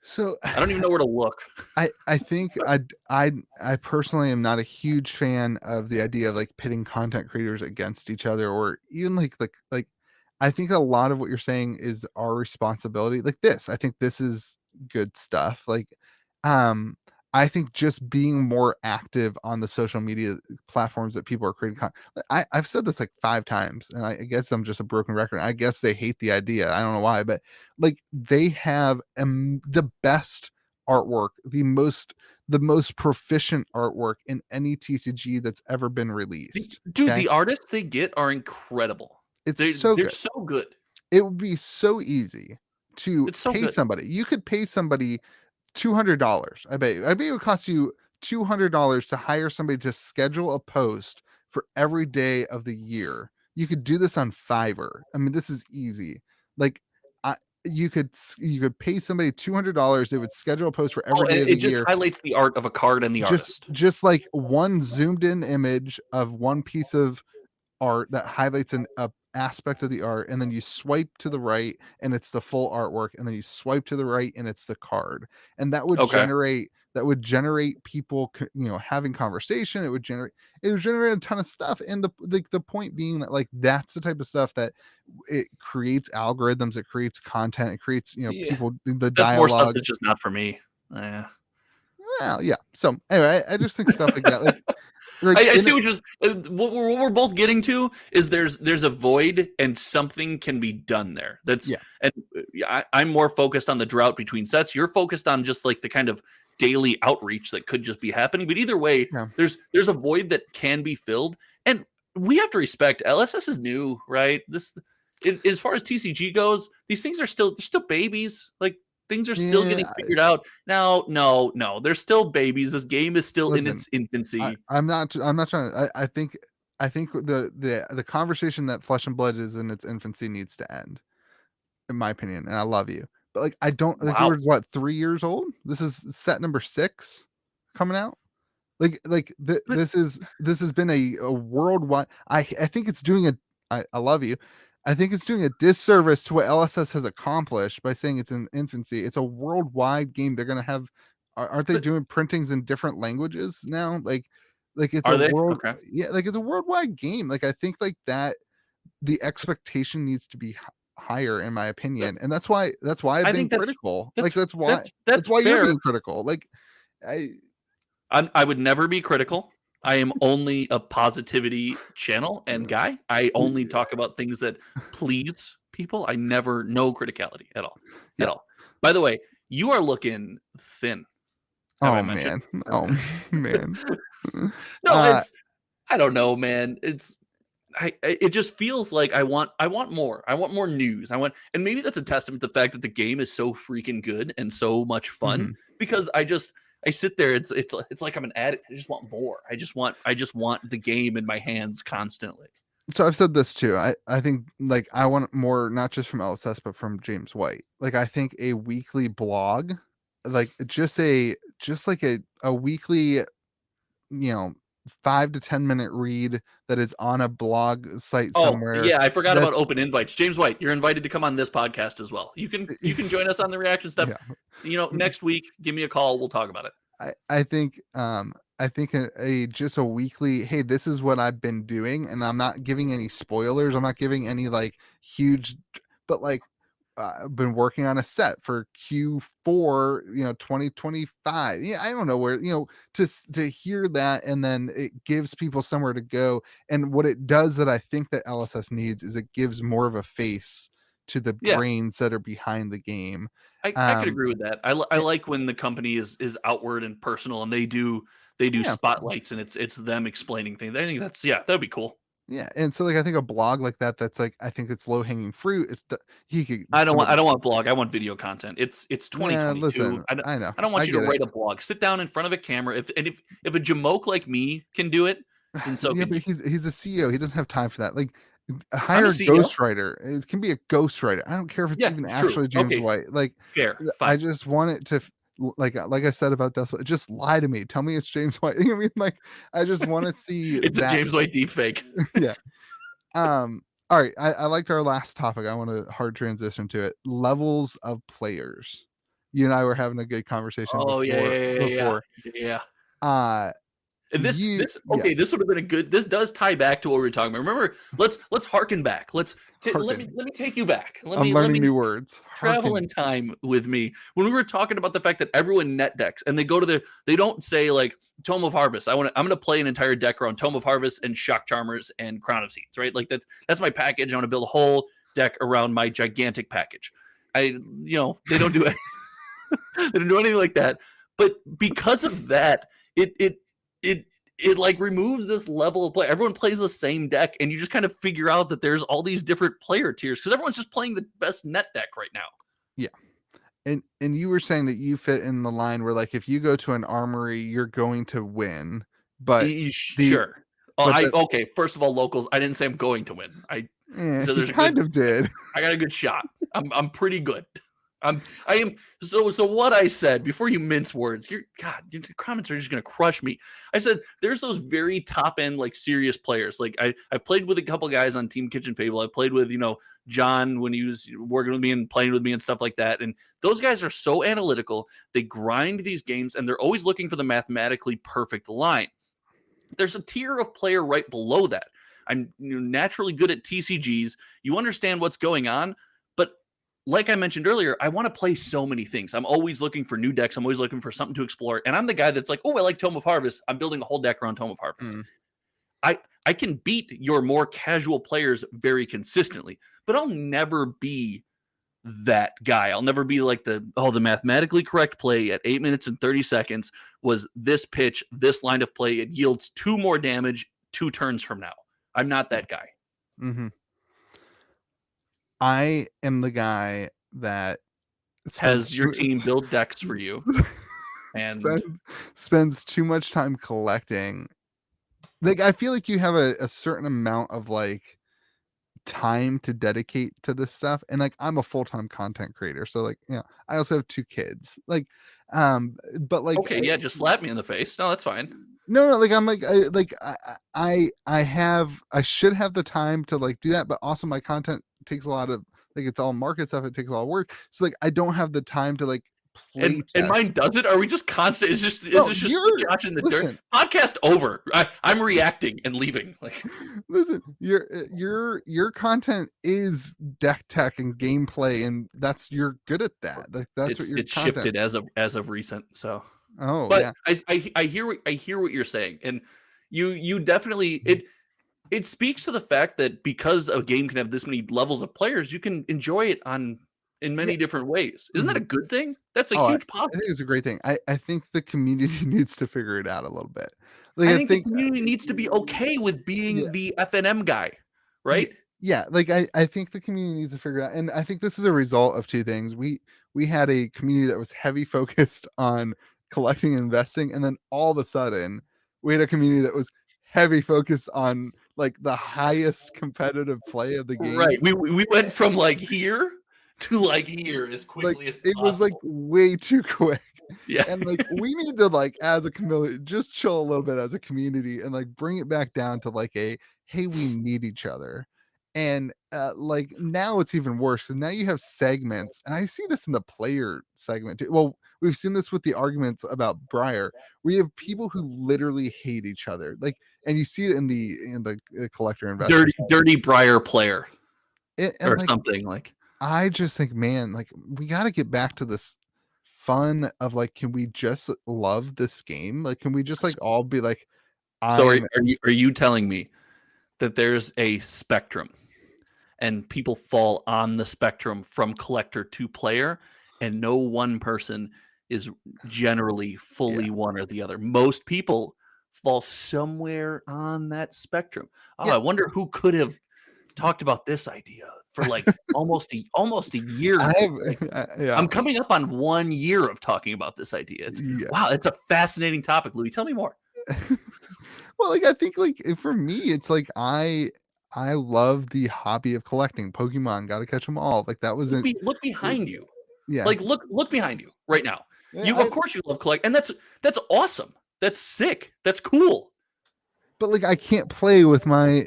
Speaker 2: so
Speaker 1: I don't even know where to look.
Speaker 2: I think I personally am not a huge fan of the idea of like pitting content creators against each other, or even like I think a lot of what you're saying is our responsibility. Like this, I think this is good stuff. Like, I think just being more active on the social media platforms that people are creating content. I've said this like 5 times, and I guess I'm just a broken record. I guess they hate the idea. I don't know why, but like they have the best artwork, the most proficient artwork in any TCG that's ever been released.
Speaker 1: Dude, the artists they get are incredible. They're so good.
Speaker 2: It would be so easy to pay somebody. You could pay somebody $200. I bet it would cost you $200 to hire somebody to schedule a post for every day of the year. You could do this on Fiverr. I mean, this is easy. Like, you could pay somebody $200. They would schedule a post for every day of the year. It
Speaker 1: just highlights the art of a card and the artist.
Speaker 2: Just like one zoomed in image of one piece of art that highlights an aspect of the art, and then you swipe to the right and it's the full artwork, and then you swipe to the right and it's the card, and that would generate people having conversation. It would generate a ton of stuff, and the point being that like that's the type of stuff that it creates algorithms, it creates content, it creates people, the
Speaker 1: that's
Speaker 2: dialogue.
Speaker 1: More stuff that's just not for me.
Speaker 2: Well, yeah. So anyway, I just think stuff like that, like
Speaker 1: I see what we're both getting to is there's a void and something can be done there. And I'm more focused on the drought between sets. You're focused on just like the kind of daily outreach that could just be happening. But either way, there's a void that can be filled, and we have to respect LSS is new, right? as far as TCG goes, these things are still babies. Like things are still getting figured out. No, they're still babies. This game is still in its infancy.
Speaker 2: I'm not trying to. I think the conversation that Flesh and Blood is in its infancy needs to end, in my opinion. And I love you, but like I don't like
Speaker 1: Wow.
Speaker 2: we're what 3 years old. This is set number 6 coming out. This has been a worldwide. I think it's doing a. I love you. I think it's doing a disservice to what LSS has accomplished by saying it's in infancy. It's a worldwide game. They're gonna have. Aren't they doing printings in different languages now? Like it's
Speaker 1: Are
Speaker 2: a
Speaker 1: they?
Speaker 2: world.
Speaker 1: Okay.
Speaker 2: Yeah, like it's a worldwide game. Like I think like that. The expectation needs to be higher, in my opinion, and that's why I've been critical. That's why you're
Speaker 1: fair.
Speaker 2: being critical. Like
Speaker 1: I would never be critical. I am only a positivity channel and guy. I only talk about things that please people. I never no criticality at all.
Speaker 2: Yeah.
Speaker 1: At all. By the way, you are looking thin.
Speaker 2: Oh man. Oh man.
Speaker 1: No, it's I don't know, man. It just feels like I want more. I want more news. And maybe that's a testament to the fact that the game is so freaking good and so much fun because I sit there. It's like I'm an addict. I just want more. I just want the game in my hands constantly.
Speaker 2: So I've said this too. I think like I want more, not just from LSS, but from James White. Like I think a weekly blog, like just like a weekly, 5 to 10 minute read that is on a blog site somewhere.
Speaker 1: Oh yeah, I forgot about open invites. James White, you're invited to come on this podcast as well. You can join us on the reaction stuff. Yeah. Next week, give me a call. We'll talk about it.
Speaker 2: I think just a weekly, hey, this is what I've been doing, and I'm not giving any spoilers. I'm not giving any like huge, but like I've been working on a set for Q4, 2025. Yeah, I don't know where, to hear that, and then it gives people somewhere to go. And what it does that I think that LSS needs is it gives more of a face to the brains that are behind the game.
Speaker 1: I could agree with that. I like when the company is outward and personal, and they do spotlights, and it's them explaining things. I think that'd be cool.
Speaker 2: Yeah, and so like I think a blog like that's like I think it's low hanging fruit.
Speaker 1: I don't want blog. I want video content. It's 2022.
Speaker 2: Listen, I know.
Speaker 1: I don't want you to write a blog. Sit down in front of a camera. If a jamoke like me can do it, then so
Speaker 2: yeah, but he's a CEO. He doesn't have time for that. Like hire a ghostwriter. It can be a ghostwriter. I don't care if it's even actually James White. Like
Speaker 1: fair. Fine.
Speaker 2: I just want it to like I said about this, just lie to me. Tell me it's James White. I mean, like I just want to see
Speaker 1: it's a James White deepfake.
Speaker 2: Yeah. All right. I liked our last topic. I want to hard transition to it. Levels of players. You and I were having a good conversation.
Speaker 1: Oh before. Yeah. This would have been a good. This does tie back to what we were talking about. Remember, let's harken back. Let me take you back. Let me
Speaker 2: new words.
Speaker 1: Travel in time with me when we were talking about the fact that everyone net decks and they go to they don't say like Tome of Harvest. I'm gonna play an entire deck around Tome of Harvest and Shock Charmers and Crown of Seeds. Right, like that's my package. I want to build a whole deck around my gigantic package. They don't do it. They don't do anything like that. But because of that, it like removes this level of play. Everyone plays the same deck, and you just kind of figure out that there's all these different player tiers because everyone's just playing the best net deck right now.
Speaker 2: Yeah. And you were saying that you fit in the line where like if you go to an armory, you're going to win. But
Speaker 1: sure. Okay. First of all, locals, I didn't say I'm going to win.
Speaker 2: So there's kind of did.
Speaker 1: I got a good shot. I'm pretty good. I am so what I said before you mince words, your comments are just gonna crush me. I said there's those very top end like serious players. Like I played with a couple guys on Team Kitchen Fable. I played with John when he was working with me and playing with me and stuff like that. And those guys are so analytical. They grind these games and they're always looking for the mathematically perfect line. There's a tier of player right below that. I'm naturally good at TCGs. You understand what's going on. Like I mentioned earlier, I want to play so many things. I'm always looking for new decks. I'm always looking for something to explore. And I'm the guy that's like, oh, I like Tome of Harvest. I'm building a whole deck around Tome of Harvest. I can beat your more casual players very consistently, but I'll never be that guy. I'll never be like the mathematically correct play at 8 minutes and 30 seconds was this pitch, this line of play. It yields 2 more damage 2 turns from now. I'm not that guy.
Speaker 2: Mm-hmm. I am the guy that spends
Speaker 1: Has your
Speaker 2: too,
Speaker 1: team build decks for you, and
Speaker 2: spends too much time collecting. Like, I feel like you have a certain amount of like time to dedicate to this stuff, and like I'm a full-time content creator, so like, I also have 2 kids, like, but like
Speaker 1: okay, yeah, just slap me in the face. No, that's fine.
Speaker 2: no, like I'm I should have the time to like do that, but also my content takes a lot of, like, it's all market stuff, it takes a lot of work, so like I don't have the time to like play
Speaker 1: And mine
Speaker 2: test.
Speaker 1: does it. Are we just constant? Is
Speaker 2: No,
Speaker 1: this just put
Speaker 2: you're
Speaker 1: Josh in the dirt?
Speaker 2: listen.
Speaker 1: Podcast over. I'm reacting and leaving. Like,
Speaker 2: Listen, your content is deck tech and gameplay, and you're good at that. Like, that's what your
Speaker 1: it's
Speaker 2: content.
Speaker 1: shifted as of recent. So,
Speaker 2: Oh
Speaker 1: but
Speaker 2: yeah,
Speaker 1: I hear what you're saying, and you definitely it speaks to the fact that because a game can have this many levels of players, you can enjoy it in
Speaker 2: yeah.
Speaker 1: many different ways. Isn't that a
Speaker 2: Mhm.
Speaker 1: good thing? That's a
Speaker 2: Oh, I
Speaker 1: huge positive.
Speaker 2: think it's a great thing. I think the community needs to figure it out a little bit. Like,
Speaker 1: I
Speaker 2: I
Speaker 1: think the
Speaker 2: think,
Speaker 1: community needs to be okay with
Speaker 2: yeah,
Speaker 1: being the FNM guy,
Speaker 2: yeah,
Speaker 1: right?
Speaker 2: yeah. Like, I think the community needs to figure it out, and I think this is a result of 2 things. We had a community that was heavy focused on collecting and investing, and then all of a sudden we had a community that was heavy focused on like the highest competitive play of the
Speaker 1: Right.
Speaker 2: game.
Speaker 1: We went from like here to like here as
Speaker 2: Like,
Speaker 1: quickly as
Speaker 2: it was like
Speaker 1: possible.
Speaker 2: way too quick.
Speaker 1: Yeah.
Speaker 2: And like we need to, like, as a community, just chill a little bit as a community and like bring it back down to like a, hey, we need each other. And like now it's even worse because now you have segments, and I see this in the player segment too. Well, we've seen this with the arguments about Briar. We have people who literally hate each other, like, and you see it in the collector investor side.
Speaker 1: Dirty Briar player
Speaker 2: And
Speaker 1: or
Speaker 2: like,
Speaker 1: something like.
Speaker 2: I just think, man, like we got to get back to this fun of like, can we just love this game? Like, can we just like all be like,
Speaker 1: So
Speaker 2: I'm
Speaker 1: are you telling me that there's a spectrum and people fall on the spectrum from collector to player, and no one person is generally
Speaker 2: yeah,
Speaker 1: fully one or the other? Most people fall somewhere on that spectrum. Oh,
Speaker 2: yeah.
Speaker 1: I wonder who could have talked about this idea for like almost a year.
Speaker 2: I have,
Speaker 1: Like,
Speaker 2: yeah,
Speaker 1: I'm coming up on 1 year of talking about this idea. It's
Speaker 2: yeah.
Speaker 1: wow, it's a fascinating topic, Louis. Tell me more.
Speaker 2: Well, like I think like for me, it's like I love the hobby of collecting Pokemon. Got to catch them all. Like that was it.
Speaker 1: Look behind you.
Speaker 2: Yeah,
Speaker 1: Like look behind you right now.
Speaker 2: yeah.
Speaker 1: You of course you love collect, and that's awesome. That's sick. That's cool.
Speaker 2: But like I can't play with my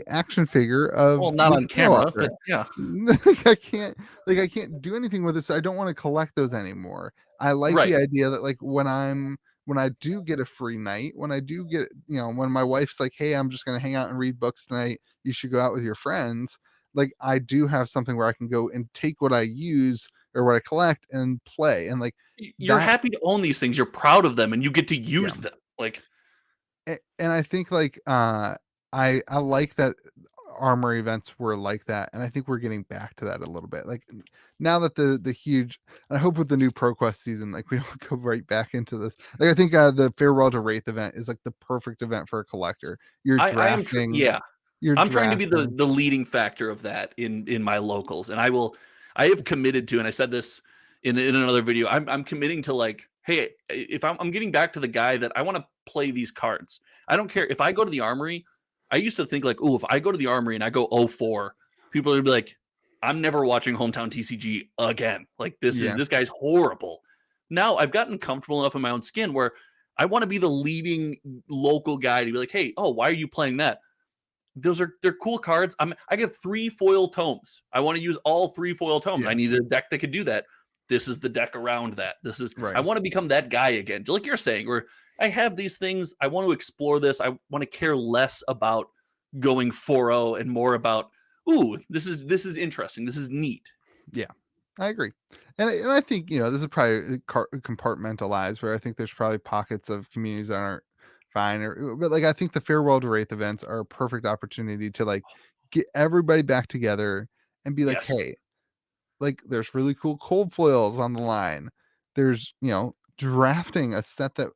Speaker 2: action figure
Speaker 1: Well,
Speaker 2: of
Speaker 1: not
Speaker 2: Luke
Speaker 1: on camera,
Speaker 2: Skywalker.
Speaker 1: but yeah.
Speaker 2: Like, I can't do anything with it, so I don't want to collect those anymore. I like
Speaker 1: Right.
Speaker 2: the idea that like when I do get a free night, when I do get, when my wife's like, hey, I'm just gonna hang out and read books tonight, you should go out with your friends. Like I do have something where I can go and take what I use or what I collect and play, and like
Speaker 1: You're
Speaker 2: that.
Speaker 1: happy to own these things. You're proud of them, and you get to
Speaker 2: Yeah.
Speaker 1: use them. Like
Speaker 2: And I think like I like that armor events were like that, and I think we're getting back to that a little bit. Like now that the huge, I hope with the new ProQuest season, like we don't go right back into this. Like I think the Farewell to Wraith event is like the perfect event for a collector. You're
Speaker 1: I am
Speaker 2: drafting,
Speaker 1: yeah.
Speaker 2: you're
Speaker 1: I'm trying to be
Speaker 2: drafting.
Speaker 1: the leading factor of that in my locals, and I have committed to, and I said this in another video. I'm committing to like, hey, if I'm getting back to the guy that I want to play these cards. I don't care if I go to the armory. I used to think like, oh, if I go to the armory and I go 0-4, people would be like, I'm never watching Hometown TCG again. Like
Speaker 2: Yeah,
Speaker 1: this guy's horrible. Now I've gotten comfortable enough in my own skin where I want to be the leading local guy to be like, hey, oh, why are you playing that? They're cool cards. I get 3 foil tomes. I want to use all 3 foil tomes.
Speaker 2: yeah,
Speaker 1: I need a deck that could do that. This is the deck around that. I
Speaker 2: right.
Speaker 1: want to become that guy again. Like you're saying, where I have these things, I want to explore this. I want to care less about going 4-0 and more about, ooh, this is interesting. This is neat.
Speaker 2: Yeah, I agree. And I think, this is probably compartmentalized, where I think there's probably pockets of communities that aren't fine, but like I think the Farewell to Wraith events are a perfect opportunity to like get everybody back together and be like,
Speaker 1: Yes.
Speaker 2: hey, like there's really cool cold foils on the line. There's, drafting a set that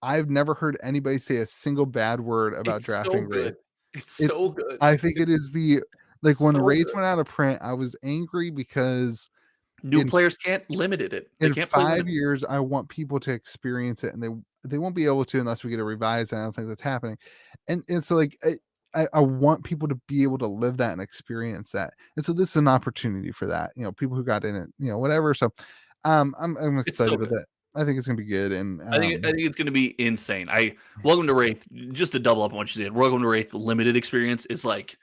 Speaker 2: I've never heard anybody say a single bad word about
Speaker 1: It's so
Speaker 2: drafting Wraith.
Speaker 1: good. It's
Speaker 2: It's
Speaker 1: so good.
Speaker 2: I think it is Like when
Speaker 1: So
Speaker 2: Wraith
Speaker 1: good.
Speaker 2: went out of print, I was angry because
Speaker 1: New
Speaker 2: in
Speaker 1: players can't limit it. They
Speaker 2: in
Speaker 1: can't play
Speaker 2: 5
Speaker 1: limited.
Speaker 2: years, I want people to experience it, and they won't be able to unless we get a revised. And I don't think that's happening. And so like I want people to be able to live that and experience that. And so this is an opportunity for that. People who got in it, whatever. So I'm
Speaker 1: It's so
Speaker 2: excited with
Speaker 1: good.
Speaker 2: it. I think it's gonna be good. And
Speaker 1: I think it's going to be insane. Welcome to Wraith. Just to double up on what you said, Welcome to Wraith limited experience is like,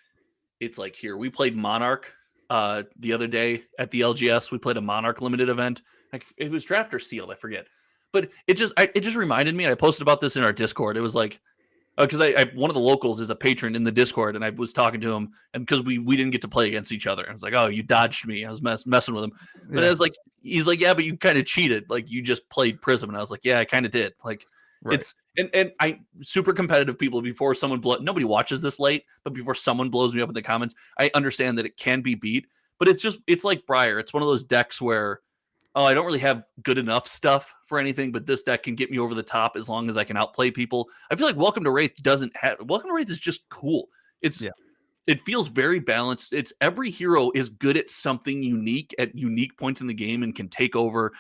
Speaker 1: it's like here we played Monarch the other day at the LGS. We played a Monarch limited event. Like it was draft or sealed, I forget. But it just reminded me. And I posted about this in our Discord. It was like, because I one of the locals is a patron in the Discord, and I was talking to him, and because we didn't get to play against each other, I was like, "Oh, you dodged me." I was messing with him, but I was like, he's like, "Yeah, but you kind of cheated. Like you just played Prism," and I was like, "Yeah, I kind of did." Like
Speaker 2: right.
Speaker 1: it's and I super competitive people. Before someone nobody watches this late, but before someone blows me up in the comments, I understand that it can be beat, but it's like Briar. It's one of those decks where, oh, I don't really have good enough stuff for anything, but this deck can get me over the top as long as I can outplay people. I feel like Welcome to Wraith Welcome to Wraith is just cool. It feels very balanced. It's every hero is good at something unique at unique points in the game and can take over.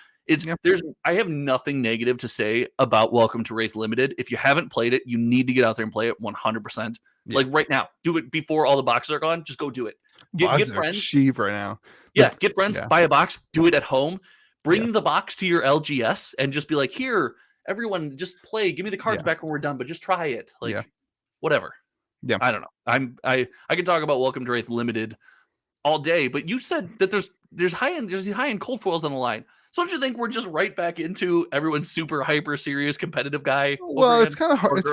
Speaker 1: I have nothing negative to say about Welcome to Wraith Limited. If you haven't played it, you need to get out there and play it 100%. Like right now, do it before all the boxes are gone. Just go do it. Get friends.
Speaker 2: Cheap right now.
Speaker 1: Yeah, get friends, buy a box, do it at home. Bring the box to your LGS and just be like, here, everyone, just play. Give me the cards back when we're done, but just try it. Like, whatever.
Speaker 2: Yeah,
Speaker 1: I don't know. I can talk about Welcome to Wraith Limited all day, but you said that there's high-end cold foils on the line. So don't you think we're just right back into everyone's super hyper serious competitive guy?
Speaker 2: Well, it's kind of hard.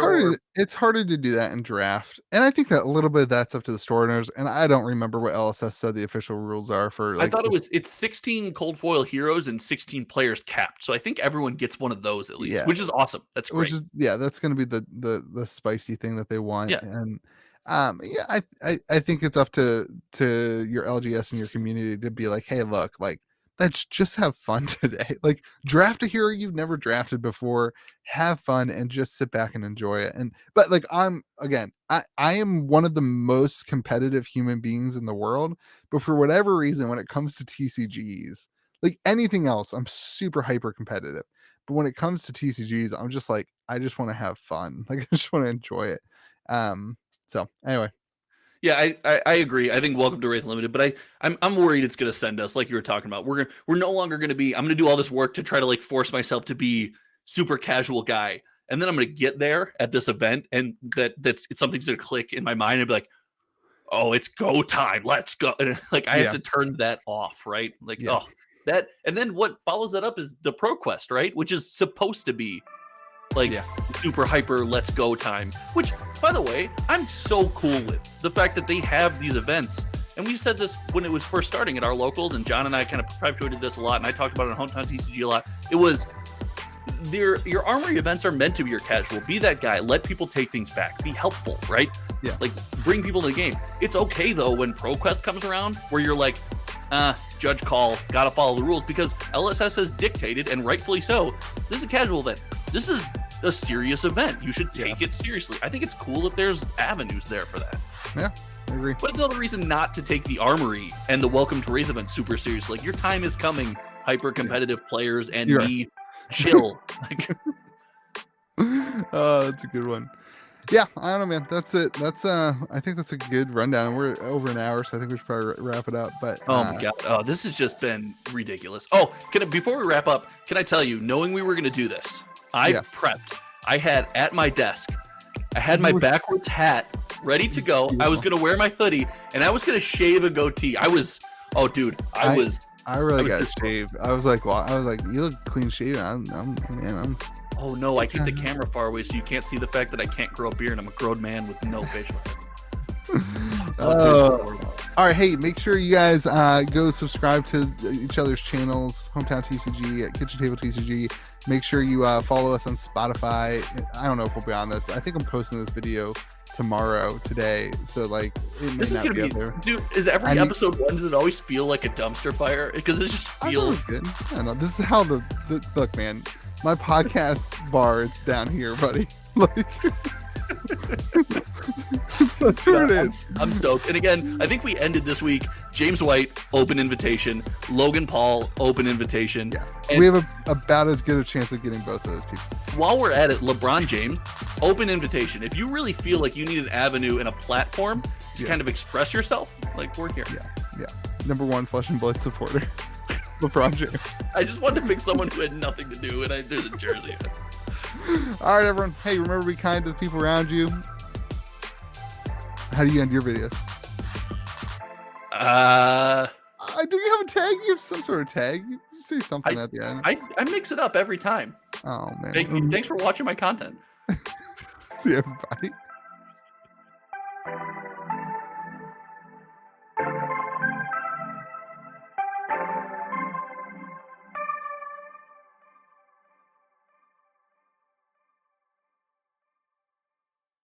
Speaker 2: It's harder to do that in draft, and I think that a little bit of that's up to the store owners. And I don't remember what LSS said the official rules are for. Like,
Speaker 1: I thought it's 16 cold foil heroes and 16 players capped. So I think everyone gets one of those at least, which is awesome. That's great.
Speaker 2: Which is that's going to be the spicy thing that they want.
Speaker 1: Yeah.
Speaker 2: And I think it's up to your LGS and your community to be like, hey, look, like, let's just have fun today. Like, draft a hero you've never drafted before, have fun, and just sit back and enjoy it. But like, I am one of the most competitive human beings in the world, but for whatever reason, when it comes to TCGs, like anything else, I'm super hyper competitive. But when it comes to TCGs, I'm just like, I just want to have fun. Like, I just want to enjoy it. So anyway.
Speaker 1: Yeah, I agree. I think Welcome to Wraith Limited, but I'm worried it's going to send us, like you were talking about. We're no longer going to be. I'm going to do all this work to try to like force myself to be super casual guy, and then I'm going to get there at this event, and something's going to click in my mind and be like, oh, it's go time, let's go, and like I have to turn that off, right? Like that, and then what follows that up is the Pro Quest, right, which is supposed to be like super hyper let's go time, which by the way I'm so cool with the fact that they have these events. And we said this when it was first starting at our locals, and John and I kind of perpetuated this a lot, and I talked about it on Hometown TCG a lot. It was your armory events are meant to be your casual. Be that guy, let people take things back, be helpful, right? Like bring people to the game. It's okay though when Pro Quest comes around where you're like, judge call, gotta follow the rules, because LSS has dictated, and rightfully so, this is a casual event. This is a serious event. You should take it seriously. I think it's cool that there's avenues there for that.
Speaker 2: Yeah, I agree.
Speaker 1: But it's another reason not to take the Armory and the Welcome to Wraith event super seriously. Like, your time is coming, hyper competitive players and me. Chill.
Speaker 2: That's a good one. Yeah, I don't know, man. That's it. I think that's a good rundown. We're over an hour, so I think we should probably wrap it up. But
Speaker 1: oh my god, this has just been ridiculous. Before we wrap up, can I tell you, knowing we were going to do this, I prepped. I had at my desk, I had my backwards hat ready to go. I was going to wear my hoodie, and I was going to shave a goatee. I really got
Speaker 2: shaved. I was like, you look clean shaven. I'm
Speaker 1: oh no, I keep the camera far away so you can't see the fact that I can't grow a beard. I'm a grown man with no facial hair.
Speaker 2: All right, hey, make sure you guys go subscribe to each other's channels, Hometown TCG, at KitchenTableTCG. Make sure you follow us on Spotify. I don't know if we'll be on this. I think I'm posting this video today, so like it may not be up there.
Speaker 1: Dude, is every episode one, does it always feel like a dumpster fire? Because it just feels
Speaker 2: good. I don't know. This is how the look, man. My podcast bar, it's down here, buddy. Like That's what it is.
Speaker 1: I'm stoked. And again, I think we ended this week. James White, open invitation. Logan Paul, open invitation.
Speaker 2: Yeah.
Speaker 1: And
Speaker 2: We have about as good a chance of getting both of those people.
Speaker 1: while we're at it, LeBron James, open invitation. If you really feel like you need an avenue and a platform to kind of express yourself, like, we're here.
Speaker 2: Yeah. Number one Flesh and Blood supporter, LeBron James.
Speaker 1: I just wanted to pick someone who had nothing to do, and there's a jersey.
Speaker 2: All right, everyone. Hey, remember to be kind to the people around you. How do you end your videos? Do you have a tag? You have some sort of tag. You say something at the end.
Speaker 1: I mix it up every time.
Speaker 2: Oh, man.
Speaker 1: Hey, thanks for watching my content.
Speaker 2: See you, everybody.